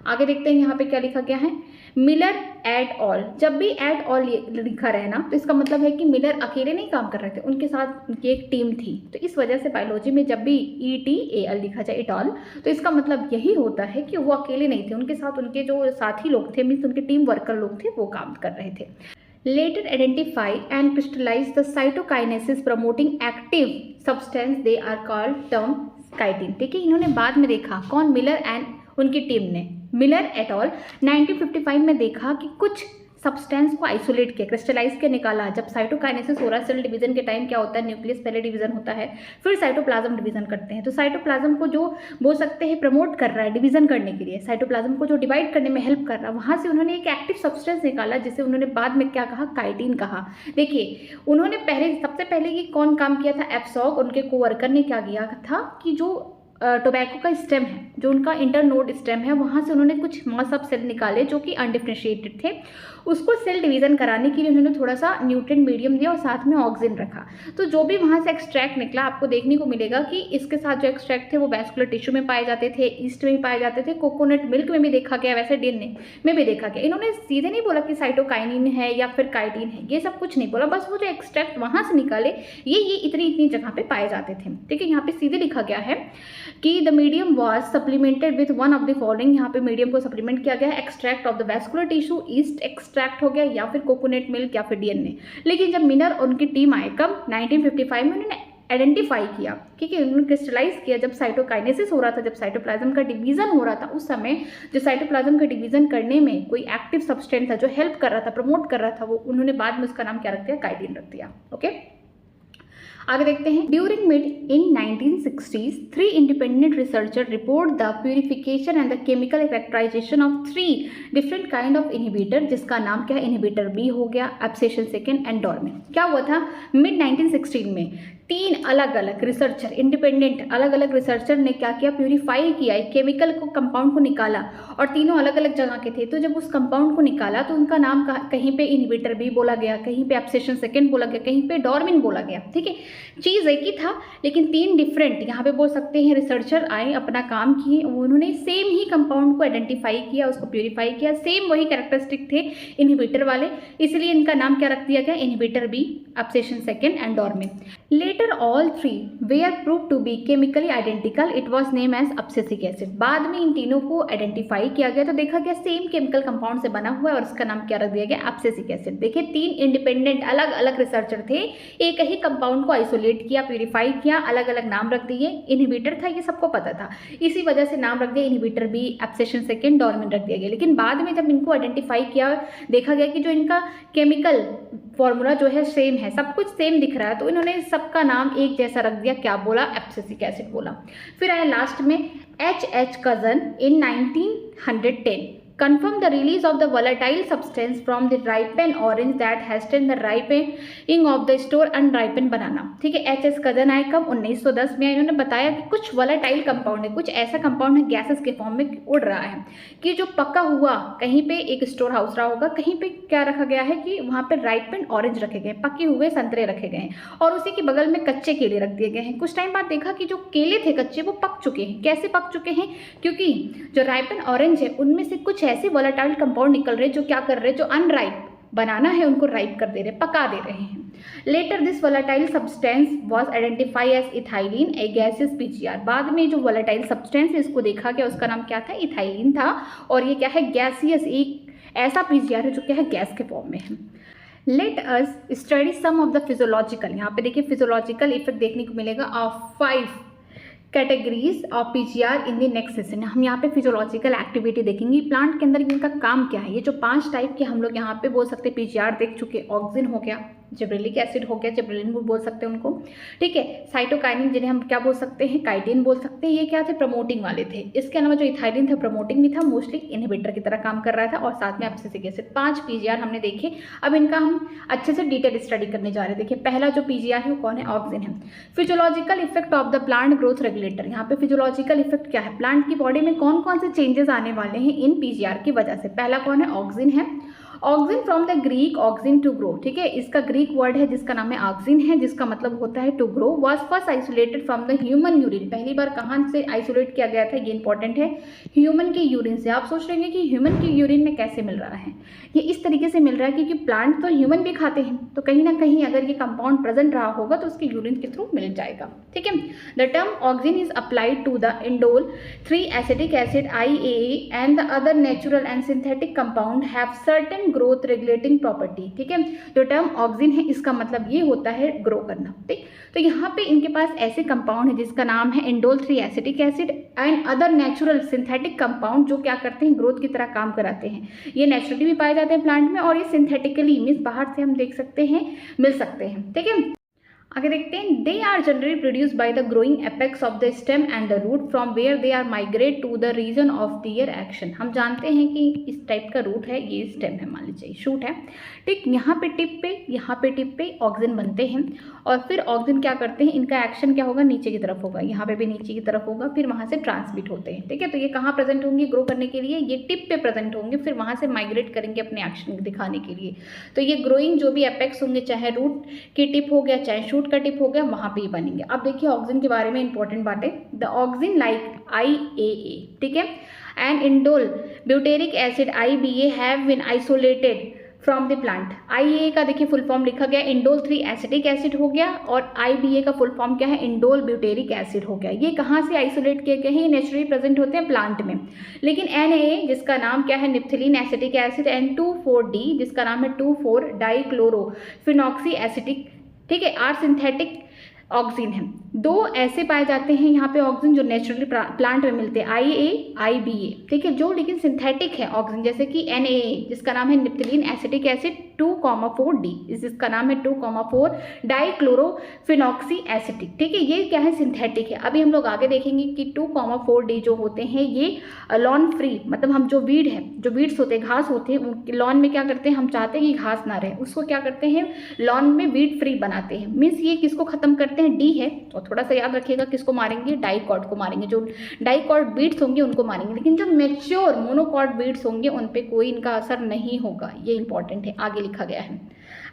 आगे देखते हैं यहाँ पे क्या लिखा गया है, मिलर एट ऑल। जब भी एट ऑल लिखा रहे ना तो इसका मतलब है कि मिलर अकेले नहीं काम कर रहे थे, उनके साथ उनकी एक टीम थी। तो इस वजह से बायोलॉजी में जब भी ETAL लिखा जाए इट ऑल, तो इसका मतलब यही होता है कि वो अकेले नहीं थे, उनके साथ उनके जो साथी लोग थे, मीन्स उनके टीम वर्कर लोग थे, वो काम कर रहे थे। Later identify and crystallize the cytokinesis promoting active substance, they are called term chitin। ठीक है, इन्होंने बाद में देखा, कौन, मिलर एंड उनकी टीम ने, मिलर एट ऑल 1955 में देखा कि कुछ सब्सटेंस को आइसोलेट किया, क्रिस्टलाइज के निकाला। जब साइटोकाइनेसिस हो रहा है, सेल डिवीजन के टाइम क्या होता है, न्यूक्लियस पहले डिवीजन होता है, फिर साइटोप्लाज्म डिवीजन करते हैं। तो साइटोप्लाज्म को जो बोल सकते हैं प्रमोट कर रहा है डिवीजन करने के लिए, साइटोप्लाज्म को जो डिवाइड करने में हेल्प कर रहा है, वहाँ से उन्होंने एक एक्टिव सब्सटेंस निकाला जिसे उन्होंने बाद में क्या कहा, काइटिन कहा। देखिए उन्होंने सबसे पहले ये कौन काम किया था, एप्सॉग, उनके कोवर्कर ने क्या किया था कि जो टोबैको का स्टेम है, जो उनका इंटरनोड स्टेम है, वहाँ से उन्होंने कुछ मास ऑफ सेल निकाले जो कि अनडिफरेंशिएटेड थे। उसको सेल डिवीजन कराने के लिए उन्होंने थोड़ा सा न्यूट्रिएंट मीडियम दिया और साथ में ऑक्सीजन रखा। तो जो भी वहाँ से एक्सट्रैक्ट निकला, आपको देखने को मिलेगा कि इसके साथ जो एक्सट्रैक्ट थे वो वैस्कुलर टिश्यू में पाए जाते थे, ईस्ट में भी पाए जाते थे, कोकोनट मिल्क में भी देखा गया, वैसे डीएनए में भी देखा गया। इन्होंने सीधे नहीं बोला कि साइटोकाइनिन है या फिर काइटिन है, ये सब कुछ नहीं बोला, बस वो जो एक्सट्रैक्ट वहाँ से निकाले ये इतनी जगह पे पाए जाते थे। ठीक है, यहाँ पे सीधे लिखा गया है कि the medium was supplemented with one of the following. यहाँ पे मीडियम को सप्लीमेंट किया गया है, extract of the vascular tissue, east extract हो गया, या फिर कोकोनट मिल्क, या फिर डीएनए। लेकिन जब मिलर और उनकी टीम आए, कब, 1955 में, उन्होंने आइडेंटिफाई किया, ठीक है, उन्होंने क्रिस्टलाइज किया जब साइटोकाइनेसिस हो रहा था, जब साइटोप्लाज्म का डिवीजन हो रहा था, उस समय जो साइटोप्लाज्म का डिवीजन करने में कोई एक्टिव सब्सटेंस था जो हेल्प कर रहा था, प्रमोट कर रहा था, वो उन्होंने बाद में उसका नाम क्या रख दिया, काइटिन रख दिया। ओके, आगे देखते हैं। During mid in 1960s 3 independent researcher report the purification and the chemical characterization of 3 different kind of inhibitor, जिसका नाम क्या है, इनहिबिटर बी हो गया, एब्सेशन सेकेंड एंड डोर्मिन। क्या हुआ था, मिड 1916 में 3 अलग अलग रिसर्चर, इंडिपेंडेंट अलग अलग रिसर्चर ने क्या किया, प्यूरिफाई किया, एक केमिकल को, कंपाउंड को निकाला, और तीनों अलग अलग जगह के थे। तो जब उस कंपाउंड को निकाला तो उनका नाम कहीं पे इनहिबिटर बी बोला गया, कहीं पे एब्सेशन सेकेंड बोला गया, कहीं पे डोर्मिन बोला गया। ठीक है, चीज़ एक ही था, लेकिन 3 डिफरेंट यहाँ पे बोल सकते हैं रिसर्चर आए, अपना काम किए, उन्होंने सेम ही कंपाउंड को आइडेंटिफाई किया, उसको प्यूरिफाई किया, सेम वही कैरेक्टरिस्टिक थे इनहिबिटर वाले, इसलिए इनका नाम क्या रख दिया गया, inhibitor B, abscisin second and dormin. Later all 3 were proved to be chemically identical. It was named as abscisic acid। बाद में इन तीनों को आइडेंटिफाई किया गया तो देखा गया सेम केमिकल कंपाउंड से बना हुआ है और उसका नाम क्या रख दिया गया, एब्सिसिक एसिड। देखिए 3 इंडिपेंडेंट अलग अलग रिसर्चर थे, एक ही कंपाउंड को आइसोलेट किया, प्यूरिफाई किया, अलग अलग नाम रख दिए। इनहिबिटर था, ये सबको पता था, इसी वजह से नाम रख दिया इनहिबिटर बी, एब्सेशन सेकेंड, डोर्मिन रख दिया गया। लेकिन बाद में जब इनको आइडेंटिफाई किया, देखा गया कि जो इनका केमिकल फॉर्मूला जो है सेम है, सब कुछ सेम दिख रहा है, तो इन्होंने सबका नाम एक जैसा रख दिया, क्या बोला, एब्सिसिक एसिड बोला। फिर आया लास्ट में H cousin in 1910 confirm the release of the volatile substance from the ripened orange that hastened the ripening of the store unripened banana। ठीक है, H कजन आए कब, 1910 में। इन्होंने बताया कि कुछ वोलेटाइल कंपाउंड है, कुछ ऐसा कंपाउंड है गैसेस के फॉर्म में उड़ रहा है कि जो पका हुआ कहीं पे एक स्टोर हाउस रहा होगा, कहीं पे क्या रखा गया है कि वहाँ पे राइपेंड ऑरेंज रखे गए, पके हुए संतरे रखे गए हैं, और उसी के बगल में कच्चे केले रख दिए गए हैं। कुछ टाइम बाद देखा कि जो केले थे कच्चे वो पक चुके हैं। कैसे पक चुके हैं, क्योंकि जो राइपेंड ऑरेंज है उनमें से कुछ ऐसे वोलेटाइल कंपाउंड निकल रहे हैं जो क्या कर रहे हैं, जो अनराइप बनाना है उनको राइप कर दे रहे, पका दे रहे हैं। Later this volatile substance was identify as ethylene, a gaseous PGR. बाद में जो वोलेटाइल सब्सटेंस है इसको देखा गया, उसका नाम क्या था, इथाइलिन था, और ये क्या है, गैसियस, एक ऐसा पीजीआर है जो क्या है, गैस के फॉर्म में है। Let us study some of the physiological, यहाँ पे देखिए फिजियोलॉजिकल इफेक्ट देखने को मिलेगा of 5 categories of PGR in the next session. हम यहाँ पे फिजियोलॉजिकल एक्टिविटी देखेंगे, प्लांट के अंदर इनका काम क्या है। ये जो 5 टाइप के हम लोग यहाँ पे बोल सकते हैं पीजीआर देख चुके, ऑक्सिन हो गया, जिब्रेलिक एसिड हो गया, जिब्रेलिन बोल सकते हैं उनको, ठीक है। साइटोकाइनिन जिन्हें हम क्या बोल सकते हैं, काइटिन बोल सकते हैं, ये क्या थे, प्रमोटिंग वाले थे। इसके अलावा जो इथाइलिन था प्रमोटिंग भी था, मोस्टली इनहिबिटर की तरह काम कर रहा था, और साथ में एब्सिसिक एसिड। 5 पीजीआर हमने देखे। अब इनका हम अच्छे से डिटेल स्टडी करने जा रहे हैं। देखिए पहला जो पीजीआर है वो कौन है, ऑक्सिन है। Physiological effect of the plant growth regulator. यहाँ पे फिजियोलॉजिकल इफेक्ट क्या है, प्लांट की बॉडी में कौन कौन से चेंजेस आने वाले हैं इन पीजीआर की वजह से। पहला कौन है, ऑक्सिन है। Auxin from the Greek auxin to grow, ठीक है। इसका ग्रीक वर्ड है जिसका नाम है ऑक्सिन है, जिसका मतलब होता है to grow. Was first isolated from the human urine. पहली बार कहाँ से आइसोलेट किया गया था, ये इंपॉर्टेंट है, ह्यूमन के यूरिन से। आप सोच रहे हैं कि ह्यूमन के यूरिन में कैसे मिल रहा है, ये इस तरीके से मिल रहा है क्योंकि प्लांट तो ह्यूमन भी खाते हैं, तो कहीं ना कहीं अगर ये कंपाउंड प्रेजेंट रहा होगा तो उसके यूरिन के थ्रू मिल जाएगा, ठीक है। The term auxin is applied to the indole 3 acetic acid IAA and the other natural and synthetic compound have certain growth regulating property, ठीक है। जो टर्म ऑक्सिन है इसका मतलब ये होता है ग्रो करना, ठीक। तो यहाँ पे इनके पास ऐसे कंपाउंड है जिसका नाम है indole 3 acetic acid and other natural synthetic compound, जो क्या करते हैं, ग्रोथ की तरह काम कराते हैं। ये नेचुरली भी पाए जाते हैं प्लांट में, और ये सिंथेटिकली मीन्स बाहर से हम देख सकते हैं, मिल सकते हैं, ठीक है। आगे देखते हैं, they are generally produce by the growing apex of the stem and the root from where they are migrate to the region of their action. हम जानते हैं कि इस टाइप का रूट है, ये स्टेम है, मान लीजिए शूट है, ठीक। यहाँ पे टिप पे ऑक्सिन बनते हैं, और फिर ऑक्सिन क्या करते हैं, इनका एक्शन क्या होगा, नीचे की तरफ होगा, यहाँ पे भी नीचे की तरफ होगा, फिर वहाँ से ट्रांसमिट होते हैं, ठीक है। तो ये कहाँ प्रेजेंट होंगे ग्रो करने के लिए, ये टिप पे प्रेजेंट होंगे, फिर वहाँ से माइग्रेट करेंगे अपने एक्शन दिखाने के लिए। तो ये ग्रोइंग जो भी एपेक्स होंगे, चाहे रूट की टिप हो गया चाहे शूट का टिप हो गया, वहाँ पे ही बनेंगे। अब देखिए ऑक्सिन के बारे में इंपॉर्टेंट बातें, द ऑक्सिन लाइक IAA, ठीक है, and indole butyric acid IBA have been isolated from the plant. IAA का देखिए फुल फॉर्म लिखा गया, इंडोल 3 एसिटिक एसिड हो गया, और IBA का फुल फॉर्म क्या है, इंडोल ब्यूटेरिक एसिड हो गया। ये कहाँ से आइसोलेट किए गए हैं, ये नेचुरली प्रेजेंट होते हैं प्लांट में। लेकिन NAA जिसका नाम क्या है, निफ्थिलीन एसिटिक एसिड, एंड 2,4-D जिसका नाम है 2,4 डाइक्लोरोफिनॉक्सी एसिटिक, ठीक है, आर सिंथेटिक ऑक्सिन है। 2 ऐसे पाए जाते हैं यहाँ पे ऑक्सिन जो नेचुरली प्लांट में मिलते हैं, IAA IBA, ठीक है, जो लेकिन सिंथेटिक है ऑक्सिन, जैसे कि NAA जिसका नाम है निफ्थिलीन एसिटिक एसिड 2,4-D, जिसका नाम है 2,4 डाइक्लोरोफिनॉक्सी एसिटिक, ठीक है, ये क्या है, सिंथेटिक है। अभी हम लोग आगे देखेंगे कि 2,4-D जो होते हैं ये लॉन फ्री, मतलब हम जो वीड है, जो वीड्स होते हैं, घास होते हैं, लॉन में क्या करते हैं, हम चाहते हैं कि घास ना रहे, उसको क्या करते हैं, लॉन में वीड फ्री बनाते हैं। मीन्स ये किसको खत्म करते हैं, D है, और थोड़ा सा याद रखिएगा किसको मारेंगे, डाइकॉट को मारेंगे। जो डाइकॉट बीड्स होंगे उनको मारेंगे, लेकिन जो मैच्योर मोनोकॉट बीड्स होंगे उन पे कोई इनका असर नहीं होगा, ये इंपॉर्टेंट है, आगे लिखा गया है।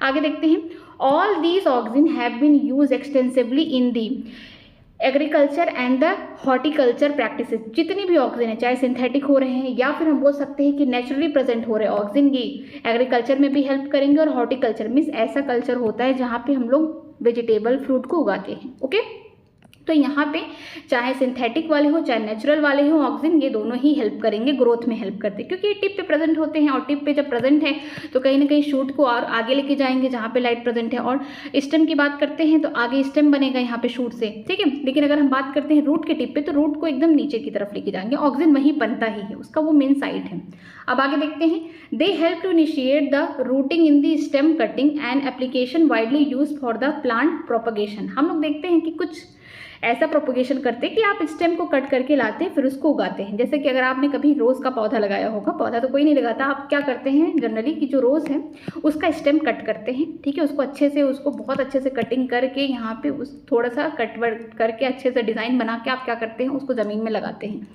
आगे देखते हैं, all these auxin have been use extensively in the agriculture and the horticulture practices. जितनी भी ऑक्सिन है, चाहे सिंथेटिक हो रहे हैं या फिर हम बोल सकते हैं कि नेचुरली प्रेजेंट हो रहे हैं ऑक्सिन, ये एग्रीकल्चर में भी हेल्प करेंगे, और हॉर्टिकल्चर मीन्स ऐसा कल्चर होता है जहाँ पे हम लोग वेजिटेबल फ्रूट को उगाते हैं, ओके। तो यहाँ पे चाहे सिंथेटिक वाले हो चाहे नेचुरल वाले हो ऑक्सिन, ये दोनों ही हेल्प करेंगे, ग्रोथ में हेल्प करते हैं, क्योंकि ये टिप पे प्रेजेंट होते हैं, और टिप पे जब प्रेजेंट है तो कहीं ना कहीं शूट को और आगे लेके जाएंगे जहाँ पे लाइट प्रेजेंट है। और स्टेम की बात करते हैं तो आगे स्टेम बनेगा यहाँ पे शूट से, ठीक है। लेकिन अगर हम बात करते हैं रूट के टिप पे, तो रूट को एकदम नीचे की तरफ लेके जाएंगे, ऑक्सिन वहीं बनता ही है, उसका वो मेन साइट है। अब आगे देखते हैं, they help to initiate the rooting in the stem cutting and application widely use for the plant propagation. हम लोग देखते हैं कि कुछ ऐसा प्रोपोगेशन करते हैं कि आप स्टेम को कट करके लाते हैं फिर उसको उगाते हैं। जैसे कि अगर आपने कभी रोज़ का पौधा लगाया होगा, पौधा तो कोई नहीं लगाता, आप क्या करते हैं जनरली कि जो रोज़ है उसका स्टेम कट करते हैं, ठीक है, उसको अच्छे से, उसको बहुत अच्छे से कटिंग करके यहाँ पे उस थोड़ा सा कटवर्क करके अच्छे से डिज़ाइन बना के आप क्या करते हैं, उसको ज़मीन में लगाते हैं।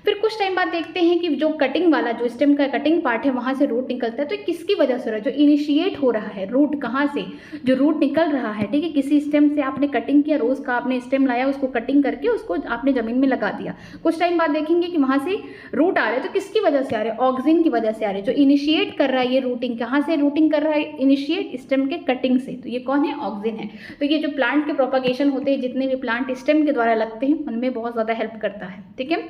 फिर कुछ टाइम बाद देखते हैं कि जो कटिंग वाला, जो स्टेम का कटिंग पार्ट है वहाँ से रूट निकलता है। तो किसकी वजह से हो रहा है, जो इनिशिएट हो रहा है रूट, कहाँ से जो रूट निकल रहा है, ठीक है, किसी स्टेम से आपने कटिंग किया, रोज़ का आपने स्टेम लाया, उसको कटिंग करके उसको आपने ज़मीन में लगा दिया। कुछ टाइम बाद देखेंगे कि वहाँ से रूट आ रहे हैं, तो किसकी वजह से आ रहे हैं, ऑक्सिन की वजह से आ रहे हैं। जो इनिशिएट कर रहा है ये रूटिंग, कहाँ से रूटिंग कर रहा है, इनिशिएट स्टेम के कटिंग से, तो ये कौन है, ऑक्सिन है। तो ये जो प्लांट के प्रोपगेशन होते हैं, जितने भी प्लांट स्टेम के द्वारा लगते हैं, उनमें बहुत ज़्यादा हेल्प करता है, ठीक है।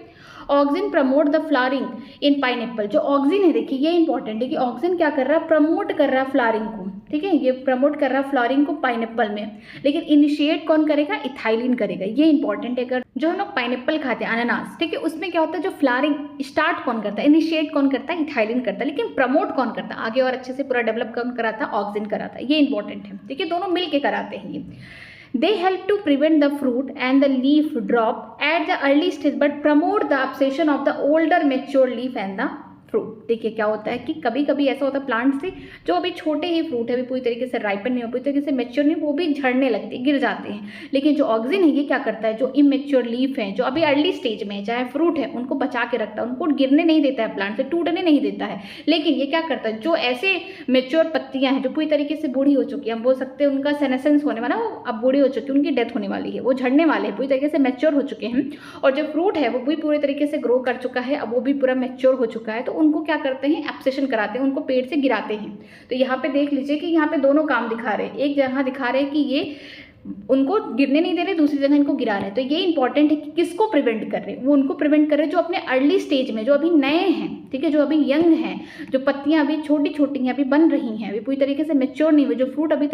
Auxin promote the flowering in pineapple. जो ऑक्सिन है देखिए ये इंपॉर्टेंट है कि ऑक्सिन क्या कर रहा है, प्रमोट कर रहा है फ्लावरिंग को, ठीक है, ये प्रमोट कर रहा है फ्लावरिंग को पाइनएप्पल में। लेकिन इनिशिएट कौन करेगा, इथाइलिन करेगा, ये इंपॉर्टेंट है। अगर जो हम लोग पाइनएप्पल खाते हैं, अनानास, ठीक है, उसमें क्या होता है, जो फ्लावरिंग स्टार्ट कौन करता है, इनिशिएट कौन करता है, इथाइलिन करता है, लेकिन प्रमोट कौन करता है, आगे और अच्छे से पूरा डेवलप कौन कराता है, ऑक्सिन कराता है। ये इंपॉर्टेंट है, ठीक है, दोनों मिल के कराते हैं ये। They help to prevent the fruit and the leaf drop at the early stage but promote the abscission of the older mature leaf and the fruit. देखिए क्या होता है कि कभी कभी ऐसा होता है प्लांट से जो अभी छोटे ही फ्रूट है, अभी पूरी तरीके से राइपन नहीं हो, पूरी तरीके से मेच्योर नहीं, वो भी झड़ने लगते हैं, गिर जाते हैं। लेकिन जो ऑक्सिन है ये क्या करता है, जो इमेच्योर लीफ है, जो अभी अर्ली स्टेज में है, चाहे फ्रूट है, उनको बचा के रखता है, उनको गिरने नहीं देता है, प्लांट से टूटने नहीं देता है। लेकिन ये क्या करता है, जो ऐसे मेच्योर पत्तियां हैं जो पूरी तरीके से बूढ़ी हो चुकी है, हम बोल सकते हैं उनका सेनेसेंस होने वाला, वो अब बूढ़ी हो चुकी है, उनकी डेथ होने वाली है, वो झड़ने वाले हैं, पूरी तरीके से मेच्योर हो चुके हैं। और जो फ्रूट है वो भी पूरी तरीके से ग्रो कर चुका है, अब वो भी पूरा मेच्योर हो चुका है, तो उनको क्या करते हैं, एब्सेशन कराते हैं, उनको पेड़ से गिराते हैं। तो यहाँ पे देख लीजिए कि यहाँ पे दोनों काम दिखा रहे हैं, एक जगह दिखा रहे हैं कि ये उनको गिरने नहीं दे रहे, दूसरी जगह इनको गिरा रहे हैं। तो ये इंपॉर्टेंट है कि किसको प्रिवेंट कर रहे हैं, वो उनको प्रिवेंट कर रहे हैं जो अपने अर्ली स्टेज में, जो अभी नए हैं, ठीक है, जो अभी यंग हैं, जो पत्तियां अभी छोटी छोटी हैं, अभी बन रही हैं, अभी पूरी तरीके से मेच्योर नहीं हुए, जो फ्रूट अभी